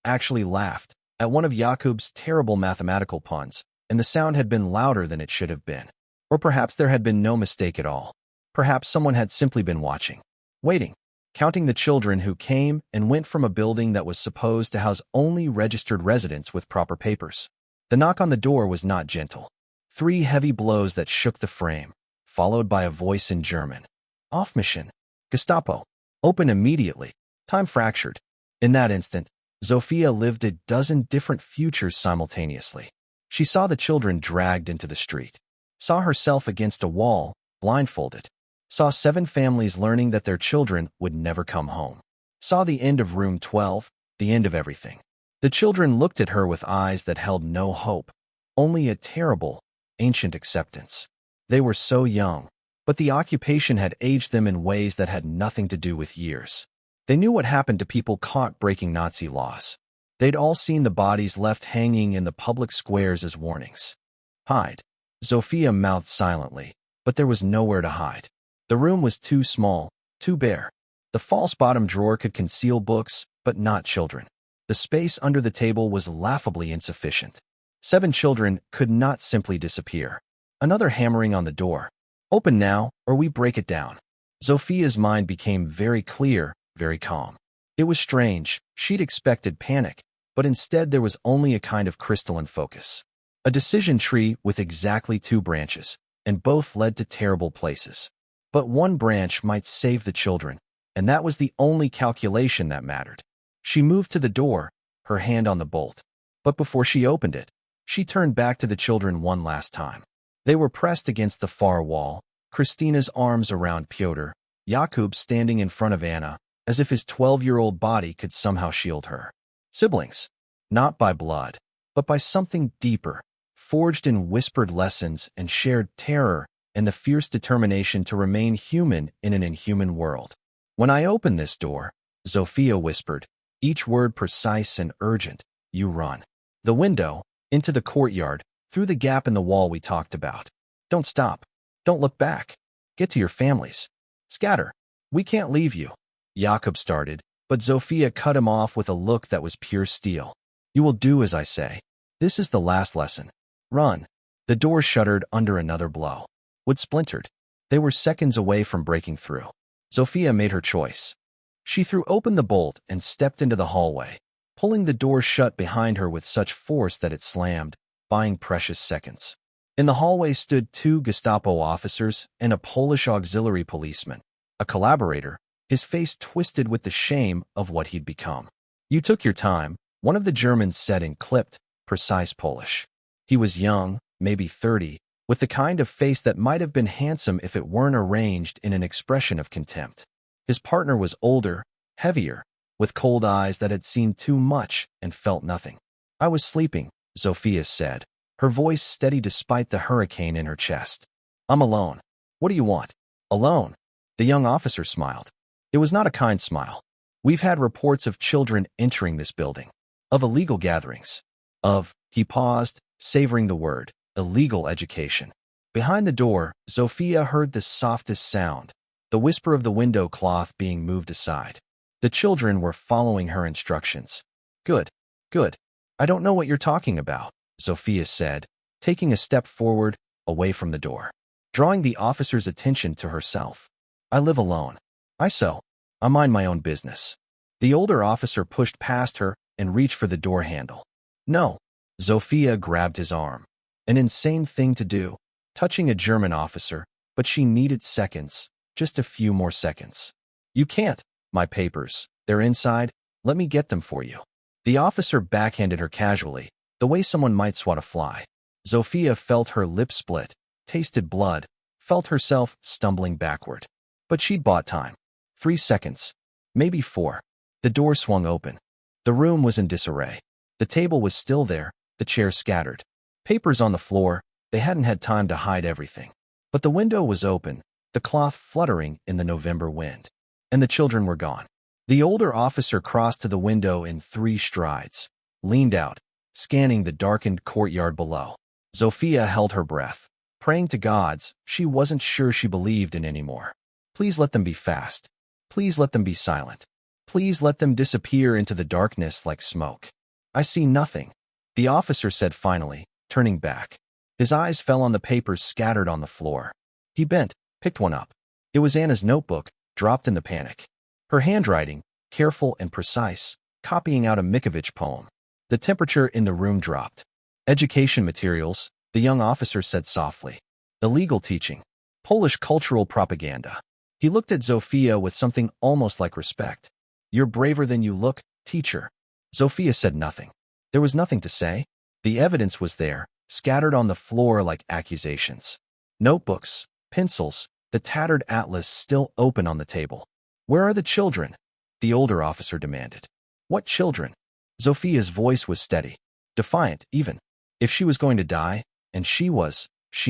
actually laughed, at one of Jakub's terrible mathematical puns, and the sound had been louder than it should have been. Or perhaps there had been no mistake at all. Perhaps someone had simply been watching, waiting, counting the children who came and went from a building that was supposed to house only registered residents with proper papers. The knock on the door was not gentle. 3 heavy blows that shook the frame, followed by a voice in German. Off mission. Gestapo. Open immediately. Time fractured. In that instant, Zofia lived a dozen different futures simultaneously. She saw the children dragged into the street, saw herself against a wall, blindfolded, saw 7 families learning that their children would never come home, saw the end of room 12, the end of everything. The children looked at her with eyes that held no hope, only a terrible, ancient acceptance. They were so young, but the occupation had aged them in ways that had nothing to do with years. They knew what happened to people caught breaking Nazi laws. They'd all seen the bodies left hanging in the public squares as warnings. Hide. Zofia mouthed silently, but there was nowhere to hide. The room was too small, too bare. The false bottom drawer could conceal books, but not children. The space under the table was laughably insufficient. 7 children could not simply disappear. Another hammering on the door. Open now, or we break it down. Zofia's mind became very clear, very calm. It was strange. She'd expected panic, but instead there was only a kind of crystalline focus. A decision tree with exactly 2 branches, and both led to terrible places. But one branch might save the children, and that was the only calculation that mattered. She moved to the door, her hand on the bolt. But before she opened it, she turned back to the children one last time. They were pressed against the far wall, Christina's arms around Pyotr, Jakub standing in front of Anna, as if his 12-year-old body could somehow shield her. Siblings, not by blood, but by something deeper, forged in whispered lessons and shared terror and the fierce determination to remain human in an inhuman world. When I open this door, Zofia whispered, each word precise and urgent, you run. The window, into the courtyard, through the gap in the wall we talked about. Don't stop. Don't look back. Get to your families. Scatter. We can't leave you. Jakub started, but Zofia cut him off with a look that was pure steel. You will do as I say. This is the last lesson. Run. The door shuddered under another blow. Wood splintered. They were seconds away from breaking through. Zofia made her choice. She threw open the bolt and stepped into the hallway, pulling the door shut behind her with such force that it slammed, buying precious seconds. In the hallway stood 2 Gestapo officers and a Polish auxiliary policeman, a collaborator, his face twisted with the shame of what he'd become. You took your time, one of the Germans said in clipped, precise Polish. He was young, maybe 30, with the kind of face that might have been handsome if it weren't arranged in an expression of contempt. His partner was older, heavier, with cold eyes that had seen too much and felt nothing. I was sleeping, Zofia said, her voice steady despite the hurricane in her chest. I'm alone. What do you want? Alone? The young officer smiled. It was not a kind smile. We've had reports of children entering this building, of illegal gatherings. He paused, savoring the word, illegal education. Behind the door, Sophia heard the softest sound, the whisper of the window cloth being moved aside. The children were following her instructions. Good, good. I don't know what you're talking about, Sophia said, taking a step forward, away from the door, drawing the officer's attention to herself. I live alone. I mind my own business. The older officer pushed past her and reached for the door handle. No. Sophia grabbed his arm. An insane thing to do, touching a German officer, but she needed seconds, just a few more seconds. You can't. My papers. They're inside. Let me get them for you. The officer backhanded her casually, the way someone might swat a fly. Sophia felt her lips split, tasted blood, felt herself stumbling backward. But she'd bought time. 3 seconds. Maybe 4. The door swung open. The room was in disarray. The table was still there, the chairs scattered. Papers on the floor. They hadn't had time to hide everything. But the window was open, the cloth fluttering in the November wind. And the children were gone. The older officer crossed to the window in 3 strides, leaned out, scanning the darkened courtyard below. Sophia held her breath, praying to gods she wasn't sure she believed in anymore. Please let them be fast. Please let them be silent. Please let them disappear into the darkness like smoke. I see nothing, the officer said finally, turning back. His eyes fell on the papers scattered on the floor. He bent, picked one up. It was Anna's notebook, dropped in the panic. Her handwriting, careful and precise, copying out a Mikovich poem. The temperature in the room dropped. Education materials, the young officer said softly. Illegal teaching. Polish cultural propaganda. He looked at Sophia with something almost like respect. You're braver than you look, teacher. Sophia said nothing. There was nothing to say. The evidence was there, scattered on the floor like accusations. Notebooks, pencils, the tattered atlas still open on the table. Where are the children? The older officer demanded. What children? Sophia's voice was steady, defiant even. If she was going to die, and she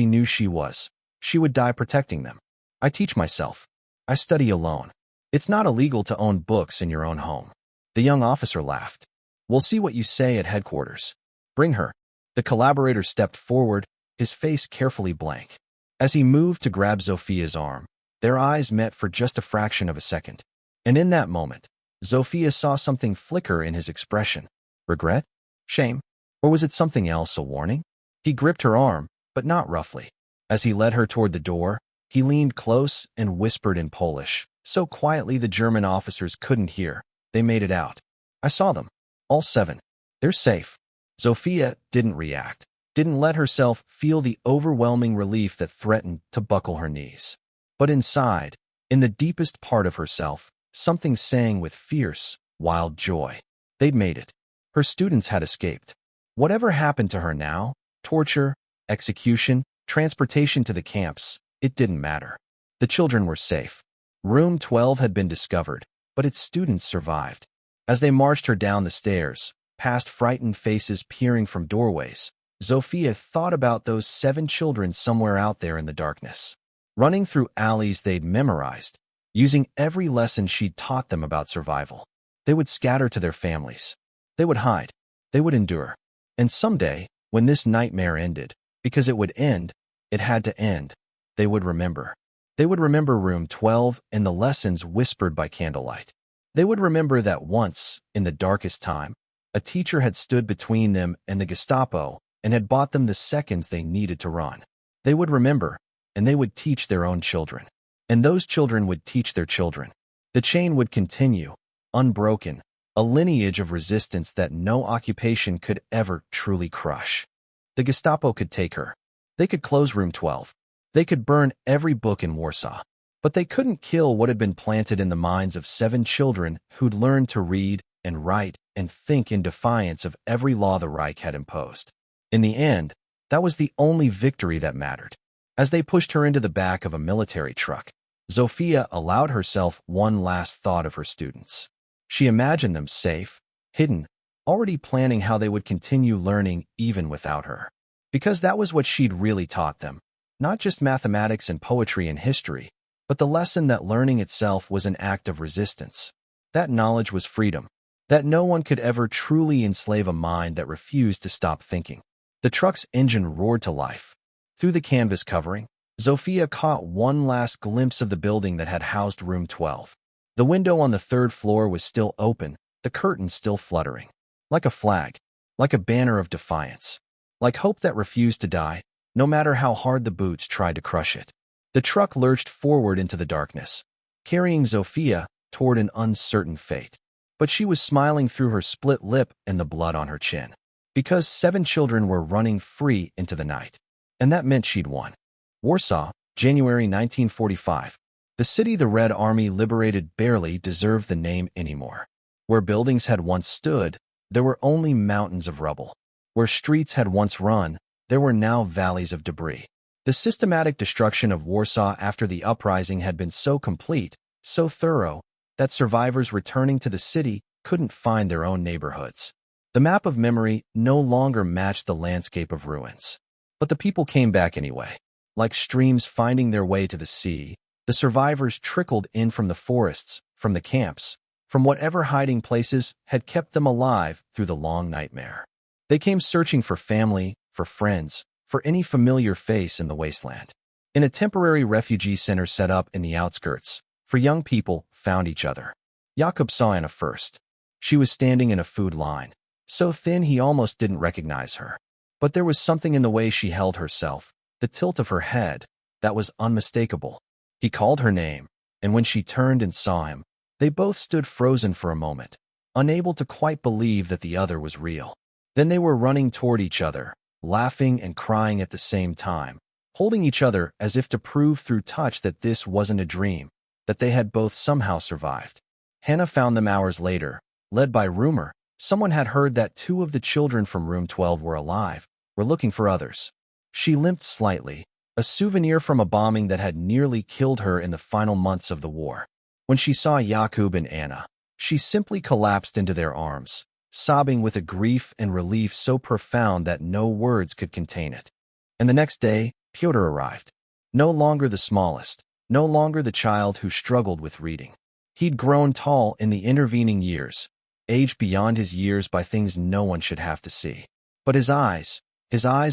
knew she would die protecting them. I teach myself. I study alone. It's not illegal to own books in your own home. The young officer laughed. We'll see what you say at headquarters. Bring her. The collaborator stepped forward, his face carefully blank. As he moved to grab Sophia's arm, their eyes met for just a fraction of a second. And in that moment, Sophia saw something flicker in his expression. Regret? Shame? Or was it something else, a warning? He gripped her arm, but not roughly. As he led her toward the door, he leaned close and whispered in Polish, so quietly the German officers couldn't hear. They made it out. I saw them. All 7. They're safe. Sophia didn't react, didn't let herself feel the overwhelming relief that threatened to buckle her knees. But inside, in the deepest part of herself, something sang with fierce, wild joy. They'd made it. Her students had escaped. Whatever happened to her now, torture, execution, transportation to the camps, it didn't matter. The children were safe. Room 12 had been discovered, but its students survived. As they marched her down the stairs, past frightened faces peering from doorways, Sophia thought about those 7 children somewhere out there in the darkness, running through alleys they'd memorized, using every lesson she'd taught them about survival. They would scatter to their families. They would hide. They would endure. And someday, when this nightmare ended, because it would end, it had to end, they would remember. They would remember Room 12 and the lessons whispered by candlelight. They would remember that once, in the darkest time, a teacher had stood between them and the Gestapo and had bought them the seconds they needed to run. They would remember, and they would teach their own children. And those children would teach their children. The chain would continue, unbroken, a lineage of resistance that no occupation could ever truly crush. The Gestapo could take her. They could close Room 12. They could burn every book in Warsaw. But they couldn't kill what had been planted in the minds of 7 children who'd learned to read and write and think in defiance of every law the Reich had imposed. In the end, that was the only victory that mattered. As they pushed her into the back of a military truck, Sophia allowed herself one last thought of her students. She imagined them safe, hidden, already planning how they would continue learning even without her. Because that was what she'd really taught them. Not just mathematics and poetry and history, but the lesson that learning itself was an act of resistance. That knowledge was freedom. that no one could ever truly enslave a mind that refused to stop thinking. The truck's engine roared to life. Through the canvas covering, Zofia caught one last glimpse of the building that had housed room 12. The window on the third floor was still open, the curtains still fluttering. Like a flag, like a banner of defiance, like hope that refused to die, no matter how hard the boots tried to crush it. The truck lurched forward into the darkness, carrying Zofia toward an uncertain fate. But she was smiling through her split lip and the blood on her chin, because 7 children were running free into the night. And that meant she'd won. Warsaw, January 1945. The city the Red Army liberated barely deserved the name anymore. Where buildings had once stood, there were only mountains of rubble. Where streets had once run, there were now valleys of debris. The systematic destruction of Warsaw after the uprising had been so complete, so thorough, that survivors returning to the city couldn't find their own neighborhoods. The map of memory no longer matched the landscape of ruins. But the people came back anyway. Like streams finding their way to the sea, the survivors trickled in from the forests, from the camps, from whatever hiding places had kept them alive through the long nightmare. They came searching for family, for friends, for any familiar face in the wasteland. In a temporary refugee center set up in the outskirts, for young people found each other. Jakob saw Anna first. She was standing in a food line, so thin he almost didn't recognize her. But there was something in the way she held herself, the tilt of her head, that was unmistakable. He called her name, and when she turned and saw him, they both stood frozen for a moment, unable to quite believe that the other was real. Then they were running toward each other, laughing and crying at the same time, holding each other as if to prove through touch that this wasn't a dream, that they had both somehow survived. Hannah found them hours later, led by rumor. Someone had heard that 2 of the children from room 12 were alive, were looking for others. She limped slightly, a souvenir from a bombing that had nearly killed her in the final months of the war. When she saw Jakub and Anna, she simply collapsed into their arms, sobbing with a grief and relief so profound that no words could contain it. And the next day, Pyotr arrived. No longer the smallest, no longer the child who struggled with reading. He'd grown tall in the intervening years, aged beyond his years by things no one should have to see. But his eyes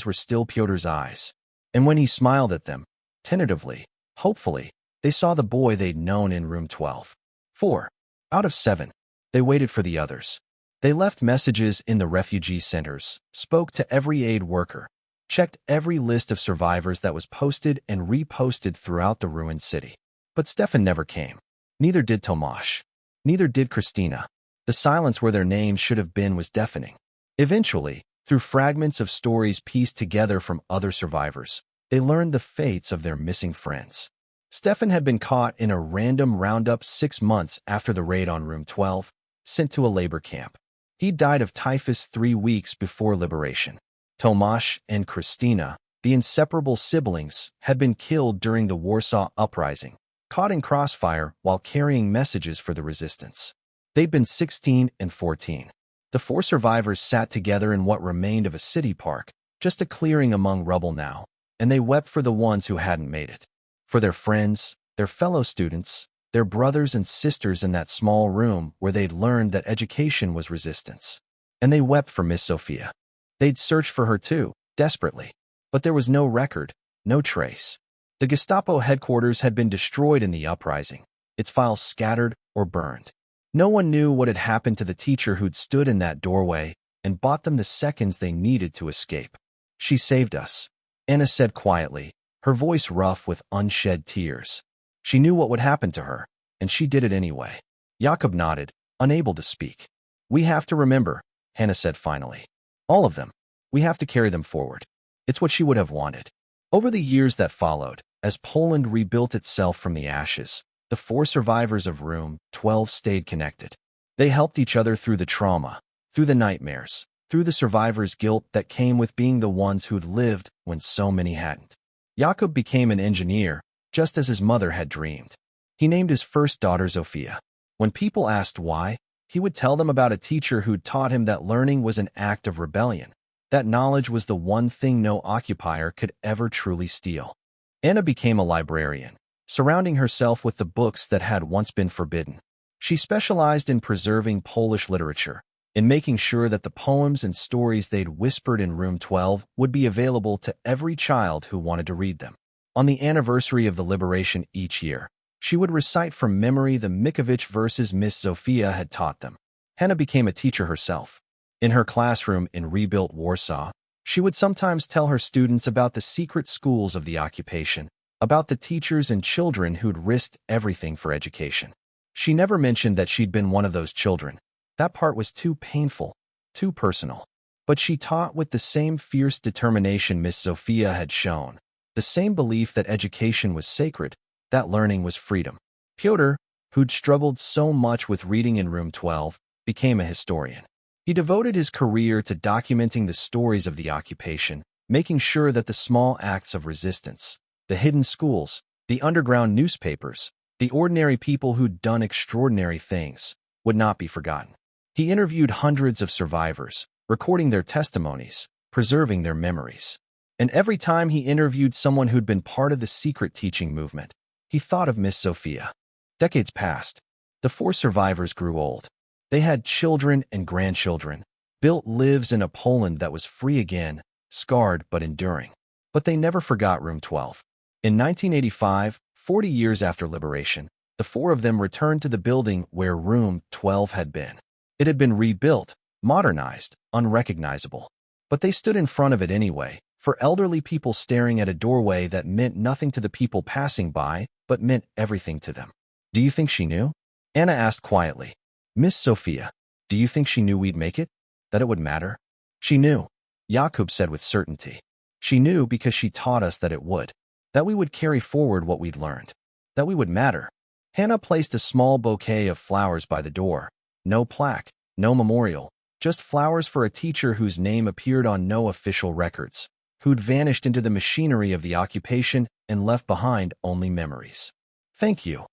were still Pyotr's eyes. And when he smiled at them, tentatively, hopefully, they saw the boy they'd known in room 12. 4 out of 7. They waited for the others. They left messages in the refugee centers, spoke to every aid worker, checked every list of survivors that was posted and reposted throughout the ruined city. But Stefan never came. Neither did Tomasz. Neither did Christina. The silence where their names should have been was deafening. Eventually, through fragments of stories pieced together from other survivors, they learned the fates of their missing friends. Stefan had been caught in a random roundup 6 months after the raid on room 12, sent to a labor camp. He died of typhus 3 weeks before liberation. Tomasz and Christina, the inseparable siblings, had been killed during the Warsaw Uprising, caught in crossfire while carrying messages for the resistance. They'd been 16 and 14. The 4 survivors sat together in what remained of a city park, just a clearing among rubble now, and they wept for the ones who hadn't made it. For their friends, their fellow students, their brothers and sisters in that small room where they'd learned that education was resistance. And they wept for Miss Sophia. They'd searched for her too, desperately. But there was no record, no trace. The Gestapo headquarters had been destroyed in the uprising, its files scattered or burned. No one knew what had happened to the teacher who'd stood in that doorway and bought them the seconds they needed to escape. She saved us, Anna said quietly, her voice rough with unshed tears. She knew what would happen to her, and she did it anyway. Jakob nodded, unable to speak. We have to remember, Hannah said finally. All of them. We have to carry them forward. It's what she would have wanted. Over the years that followed, as Poland rebuilt itself from the ashes, the 4 survivors of room 12 stayed connected. They helped each other through the trauma, through the nightmares, through the survivors' guilt that came with being the ones who'd lived when so many hadn't. Jakob became an engineer, just as his mother had dreamed. He named his first daughter Zofia. When people asked why, he would tell them about a teacher who'd taught him that learning was an act of rebellion. That knowledge was the one thing no occupier could ever truly steal. Anna became a librarian, surrounding herself with the books that had once been forbidden. She specialized in preserving Polish literature, in making sure that the poems and stories they'd whispered in room 12 would be available to every child who wanted to read them. On the anniversary of the liberation each year, she would recite from memory the Mickiewicz verses Miss Zofia had taught them. Hannah became a teacher herself. In her classroom in rebuilt Warsaw, she would sometimes tell her students about the secret schools of the occupation, about the teachers and children who'd risked everything for education. She never mentioned that she'd been one of those children. That part was too painful, too personal. But she taught with the same fierce determination Miss Zofia had shown, the same belief that education was sacred, that learning was freedom. Pyotr, who'd struggled so much with reading in room 12, became a historian. He devoted his career to documenting the stories of the occupation, making sure that the small acts of resistance, the hidden schools, the underground newspapers, the ordinary people who'd done extraordinary things, would not be forgotten. He interviewed hundreds of survivors, recording their testimonies, preserving their memories. And every time he interviewed someone who'd been part of the secret teaching movement, he thought of Miss Zofia. Decades passed. The 4 survivors grew old. They had children and grandchildren, built lives in a Poland that was free again, scarred but enduring. But they never forgot room 12. In 1985, 40 years after liberation, the 4 of them returned to the building where room 12 had been. It had been rebuilt, modernized, unrecognizable. But they stood in front of it anyway, for elderly people staring at a doorway that meant nothing to the people passing by, but meant everything to them. Do you think she knew? Anna asked quietly. Miss Zofia, do you think she knew we'd make it? That it would matter? She knew, Jakub said with certainty. She knew because she taught us that it would. That we would carry forward what we'd learned. That we would matter. Hannah placed a small bouquet of flowers by the door. No plaque, no memorial, just flowers for a teacher whose name appeared on no official records, who'd vanished into the machinery of the occupation and left behind only memories. Thank you,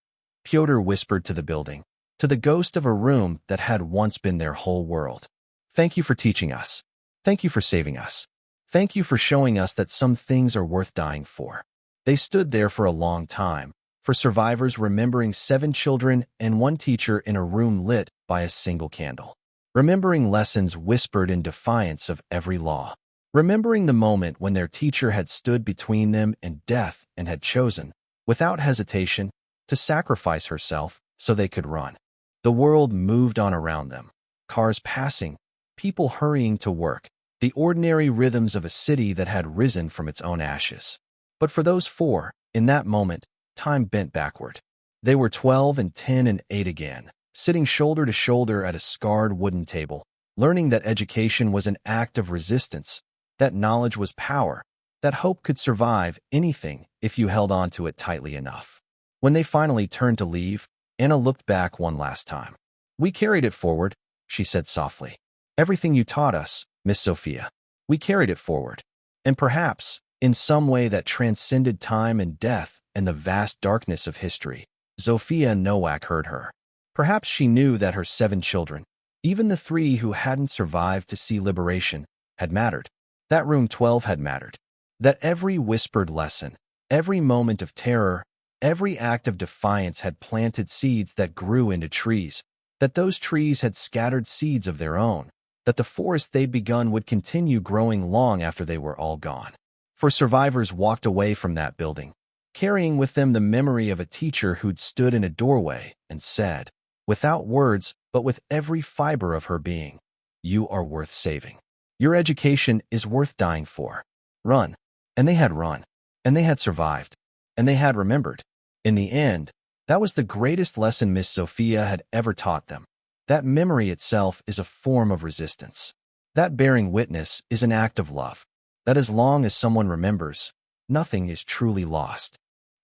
Pyotr whispered to the building, to the ghost of a room that had once been their whole world. Thank you for teaching us. Thank you for saving us. Thank you for showing us that some things are worth dying for. They stood there for a long time, for survivors remembering 7 children and 1 teacher in a room lit by a single candle. Remembering lessons whispered in defiance of every law. Remembering the moment when their teacher had stood between them and death and had chosen, without hesitation, to sacrifice herself so they could run. The world moved on around them. Cars passing, people hurrying to work, the ordinary rhythms of a city that had risen from its own ashes. But for those 4, in that moment, time bent backward. They were 12 and 10 and 8 again, sitting shoulder to shoulder at a scarred wooden table, learning that education was an act of resistance, that knowledge was power, that hope could survive anything if you held on to it tightly enough. When they finally turned to leave, Anna looked back one last time. We carried it forward, she said softly. Everything you taught us, Miss Zofia. We carried it forward. And perhaps, in some way that transcended time and death and the vast darkness of history, Zofia Nowak heard her. Perhaps she knew that her 7 children, even the 3 who hadn't survived to see liberation, had mattered. That room 12 had mattered. That every whispered lesson, every moment of terror, every act of defiance had planted seeds that grew into trees, that those trees had scattered seeds of their own, that the forest they'd begun would continue growing long after they were all gone. For survivors walked away from that building, carrying with them the memory of a teacher who'd stood in a doorway and said, without words but with every fiber of her being, you are worth saving. Your education is worth dying for. Run. And they had run. And they had survived. And they had remembered. In the end, that was the greatest lesson Miss Zofia had ever taught them. That memory itself is a form of resistance. That bearing witness is an act of love. That as long as someone remembers, nothing is truly lost.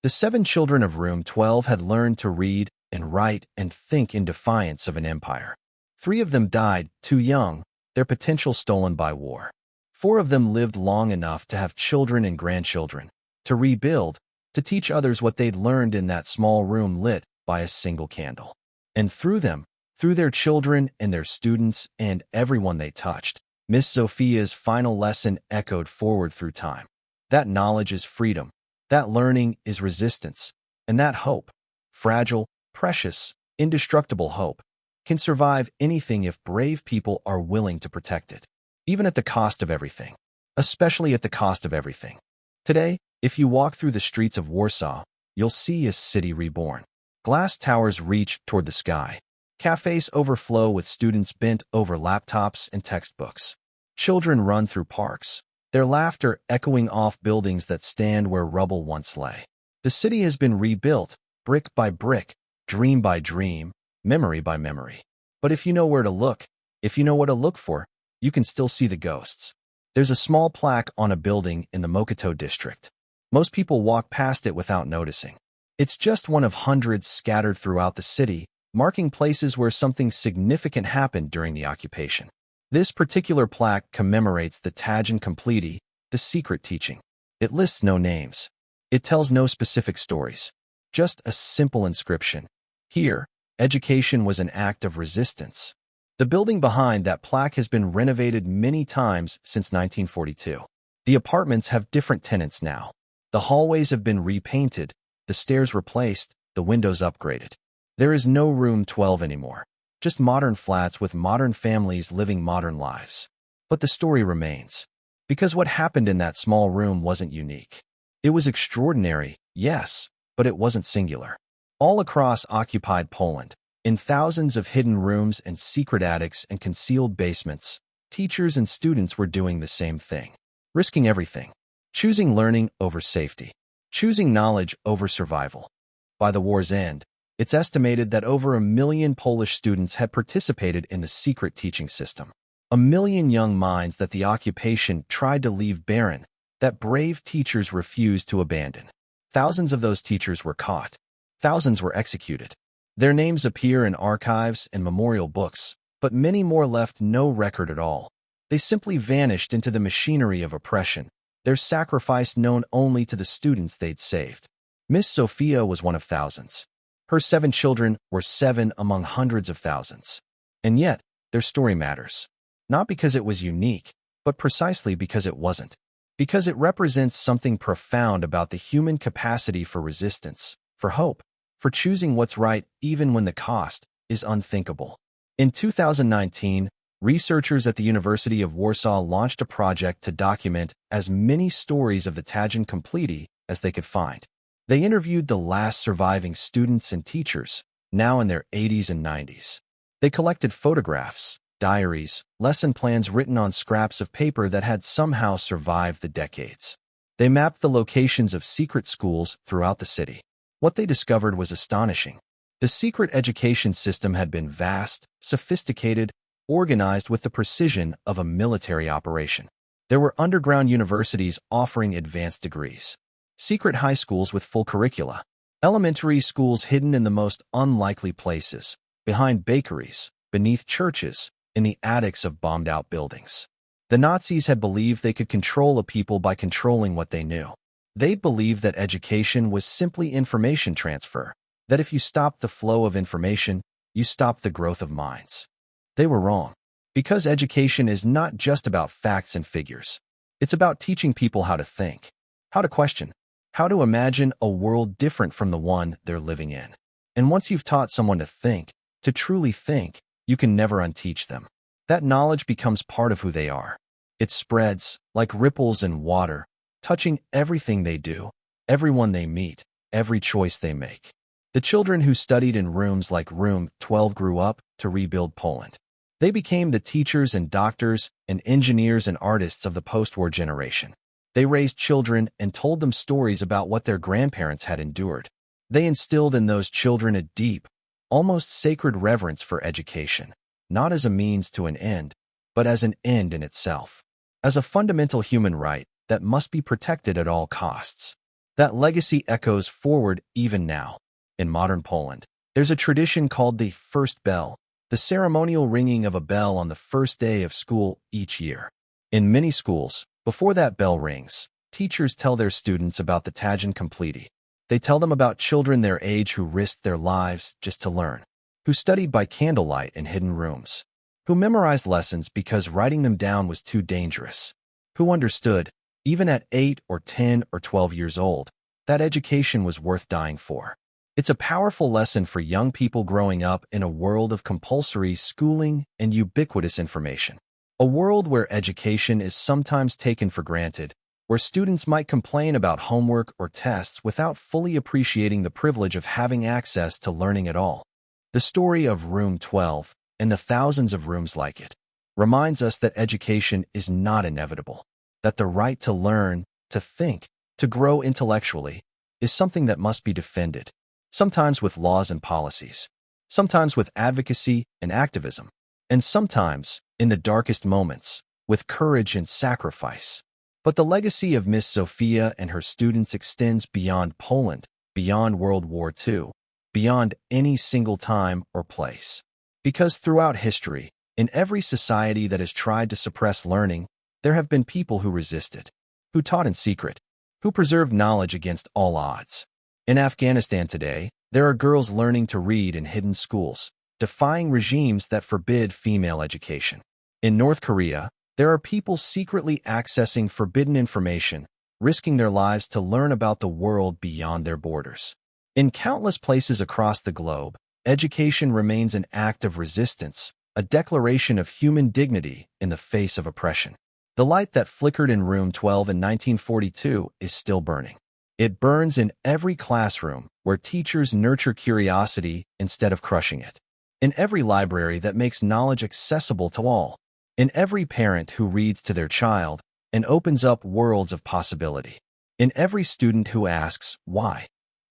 The 7 children of room 12 had learned to read and write and think in defiance of an empire. 3 of them died, too young, their potential stolen by war. 4 of them lived long enough to have children and grandchildren, to rebuild, to teach others what they'd learned in that small room lit by a single candle. And through them, through their children and their students and everyone they touched, Miss Zofia's final lesson echoed forward through time. That knowledge is freedom, that learning is resistance, and that hope, fragile, precious, indestructible hope, can survive anything if brave people are willing to protect it, even at the cost of everything, especially at the cost of everything. Today, if you walk through the streets of Warsaw, you'll see a city reborn. Glass towers reach toward the sky. Cafes overflow with students bent over laptops and textbooks. Children run through parks, their laughter echoing off buildings that stand where rubble once lay. The city has been rebuilt, brick by brick, dream by dream, memory by memory. But if you know where to look, if you know what to look for, you can still see the ghosts. There's a small plaque on a building in the Mokoto district. Most people walk past it without noticing. It's just one of hundreds scattered throughout the city, marking places where something significant happened during the occupation. This particular plaque commemorates the Tajin Completi, the secret teaching. It lists no names. It tells no specific stories. Just a simple inscription. Here, education was an act of resistance. The building behind that plaque has been renovated many times since 1942. The apartments have different tenants now. The hallways have been repainted, the stairs replaced, the windows upgraded. There is no room 12 anymore, just modern flats with modern families living modern lives. But the story remains. Because what happened in that small room wasn't unique. It was extraordinary, yes, but it wasn't singular. All across occupied Poland, in thousands of hidden rooms and secret attics and concealed basements, teachers and students were doing the same thing. Risking everything. Choosing learning over safety. Choosing knowledge over survival. By the war's end, it's estimated that over 1 million Polish students had participated in the secret teaching system. 1 million young minds that the occupation tried to leave barren, that brave teachers refused to abandon. Thousands of those teachers were caught. Thousands were executed. Their names appear in archives and memorial books, but many more left no record at all. They simply vanished into the machinery of oppression, their sacrifice known only to the students they'd saved. Miss Sophia was one of thousands. Her 7 children were 7 among hundreds of thousands. And yet, their story matters. Not because it was unique, but precisely because it wasn't. Because it represents something profound about the human capacity for resistance, for hope, for choosing what's right even when the cost is unthinkable. In 2019, researchers at the University of Warsaw launched a project to document as many stories of the Tajin Completi as they could find. They interviewed the last surviving students and teachers, now in their 80s and 90s. They collected photographs, diaries, lesson plans written on scraps of paper that had somehow survived the decades. They mapped the locations of secret schools throughout the city. What they discovered was astonishing. The secret education system had been vast, sophisticated, organized with the precision of a military operation. There were underground universities offering advanced degrees, secret high schools with full curricula, elementary schools hidden in the most unlikely places, behind bakeries, beneath churches, in the attics of bombed-out buildings. The Nazis had believed they could control a people by controlling what they knew. They believed that education was simply information transfer, that if you stopped the flow of information, you stopped the growth of minds. They were wrong. Because education is not just about facts and figures. It's about teaching people how to think, how to question, how to imagine a world different from the one they're living in. And once you've taught someone to think, to truly think, you can never unteach them. That knowledge becomes part of who they are. It spreads, like ripples in water, touching everything they do, everyone they meet, every choice they make. The children who studied in rooms like Room 12 grew up to rebuild Poland. They became the teachers and doctors and engineers and artists of the post-war generation. They raised children and told them stories about what their grandparents had endured. They instilled in those children a deep, almost sacred reverence for education, not as a means to an end, but as an end in itself, as a fundamental human right that must be protected at all costs. That legacy echoes forward even now. In modern Poland, there's a tradition called the first bell, the ceremonial ringing of a bell on the first day of school each year. In many schools, before that bell rings, teachers tell their students about the Tajin Completi. They tell them about children their age who risked their lives just to learn, who studied by candlelight in hidden rooms, who memorized lessons because writing them down was too dangerous, who understood, even at 8 or 10 or 12 years old, that education was worth dying for. It's a powerful lesson for young people growing up in a world of compulsory schooling and ubiquitous information. A world where education is sometimes taken for granted, where students might complain about homework or tests without fully appreciating the privilege of having access to learning at all. The story of Room 12, and the thousands of rooms like it, reminds us that education is not inevitable, that the right to learn, to think, to grow intellectually, is something that must be defended, sometimes with laws and policies, sometimes with advocacy and activism, and sometimes, in the darkest moments, with courage and sacrifice. But the legacy of Miss Sophia and her students extends beyond Poland, beyond World War II, beyond any single time or place. Because throughout history, in every society that has tried to suppress learning, there have been people who resisted, who taught in secret, who preserved knowledge against all odds. In Afghanistan today, there are girls learning to read in hidden schools, defying regimes that forbid female education. In North Korea, there are people secretly accessing forbidden information, risking their lives to learn about the world beyond their borders. In countless places across the globe, education remains an act of resistance, a declaration of human dignity in the face of oppression. The light that flickered in Room 12 in 1942 is still burning. It burns in every classroom where teachers nurture curiosity instead of crushing it, in every library that makes knowledge accessible to all, in every parent who reads to their child and opens up worlds of possibility, in every student who asks why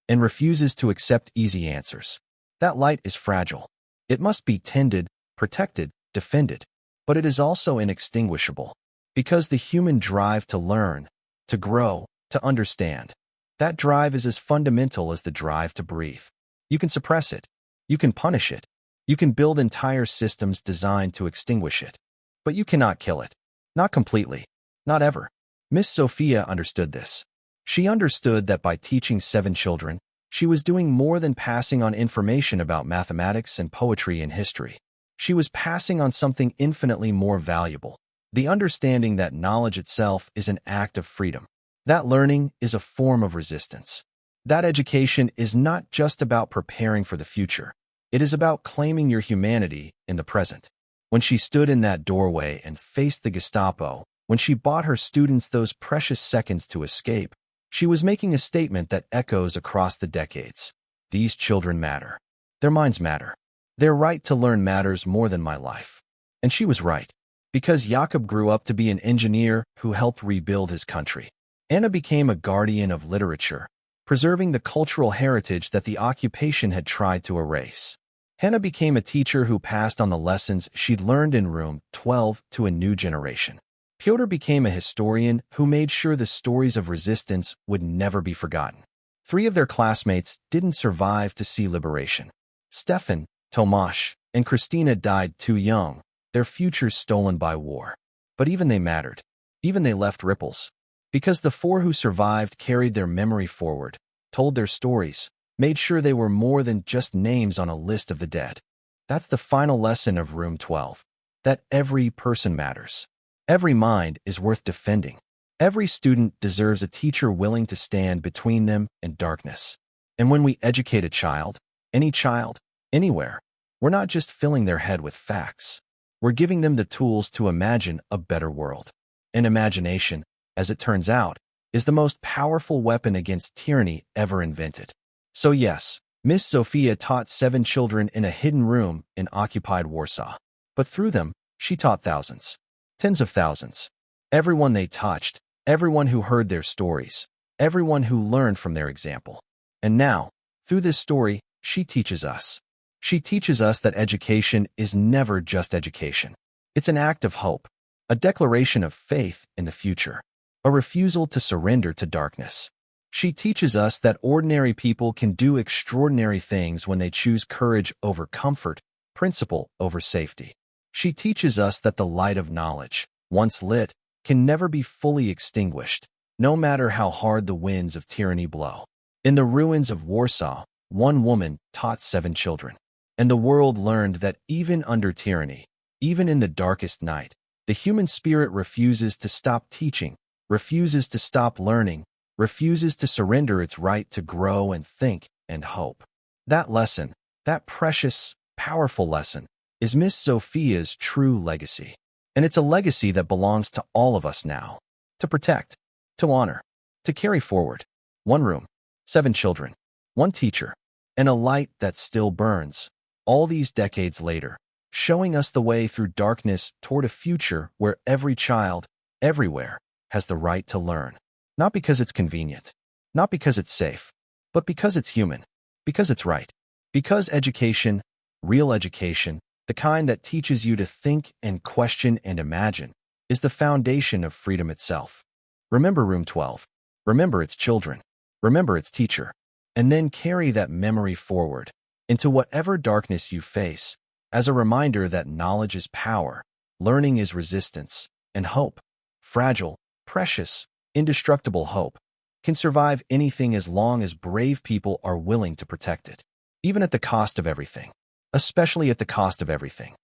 and refuses to accept easy answers. That light is fragile. It must be tended, protected, defended, but it is also inextinguishable, because the human drive to learn, to grow, to understand, that drive is as fundamental as the drive to breathe. You can suppress it. You can punish it. You can build entire systems designed to extinguish it. But you cannot kill it. Not completely. Not ever. Miss Sophia understood this. She understood that by teaching 7 children, she was doing more than passing on information about mathematics and poetry and history. She was passing on something infinitely more valuable, the understanding that knowledge itself is an act of freedom. That learning is a form of resistance. That education is not just about preparing for the future. It is about claiming your humanity in the present. When she stood in that doorway and faced the Gestapo, when she bought her students those precious seconds to escape, she was making a statement that echoes across the decades. These children matter. Their minds matter. Their right to learn matters more than my life. And she was right. Because Jakob grew up to be an engineer who helped rebuild his country. Anna became a guardian of literature, preserving the cultural heritage that the occupation had tried to erase. Hannah became a teacher who passed on the lessons she'd learned in Room 12 to a new generation. Pyotr became a historian who made sure the stories of resistance would never be forgotten. 3 of their classmates didn't survive to see liberation. Stefan, Tomasz, and Christina died too young, their futures stolen by war. But even they mattered. Even they left ripples. Because the 4 who survived carried their memory forward, told their stories, made sure they were more than just names on a list of the dead. That's the final lesson of Room 12, that every person matters. Every mind is worth defending. Every student deserves a teacher willing to stand between them and darkness. And when we educate a child, anywhere, we're not just filling their head with facts. We're giving them the tools to imagine a better world. And imagination, as it turns out, is the most powerful weapon against tyranny ever invented. So yes, Miss Sophia taught 7 children in a hidden room in occupied Warsaw. But through them, she taught thousands, tens of thousands. Everyone they touched, everyone who heard their stories, everyone who learned from their example. And now, through this story, she teaches us. She teaches us that education is never just education. It's an act of hope, a declaration of faith in the future, a refusal to surrender to darkness. She teaches us that ordinary people can do extraordinary things when they choose courage over comfort, principle over safety. She teaches us that the light of knowledge, once lit, can never be fully extinguished, no matter how hard the winds of tyranny blow. In the ruins of Warsaw, 1 woman taught 7 children. And the world learned that even under tyranny, even in the darkest night, the human spirit refuses to stop teaching, refuses to stop learning, refuses to surrender its right to grow and think and hope. That lesson, that precious, powerful lesson, is Miss Sophia's true legacy. And it's a legacy that belongs to all of us now. To protect, to honor, to carry forward. One room, 7 children, one teacher, and a light that still burns, all these decades later, showing us the way through darkness toward a future where every child, everywhere, has the right to learn. Not because it's convenient, not because it's safe, but because it's human, because it's right. Because education, real education, the kind that teaches you to think and question and imagine, is the foundation of freedom itself. Remember Room 12. Remember its children. Remember its teacher. And then carry that memory forward into whatever darkness you face, as a reminder that knowledge is power, learning is resistance, and hope, fragile, precious, indestructible hope, can survive anything as long as brave people are willing to protect it, even at the cost of everything, especially at the cost of everything.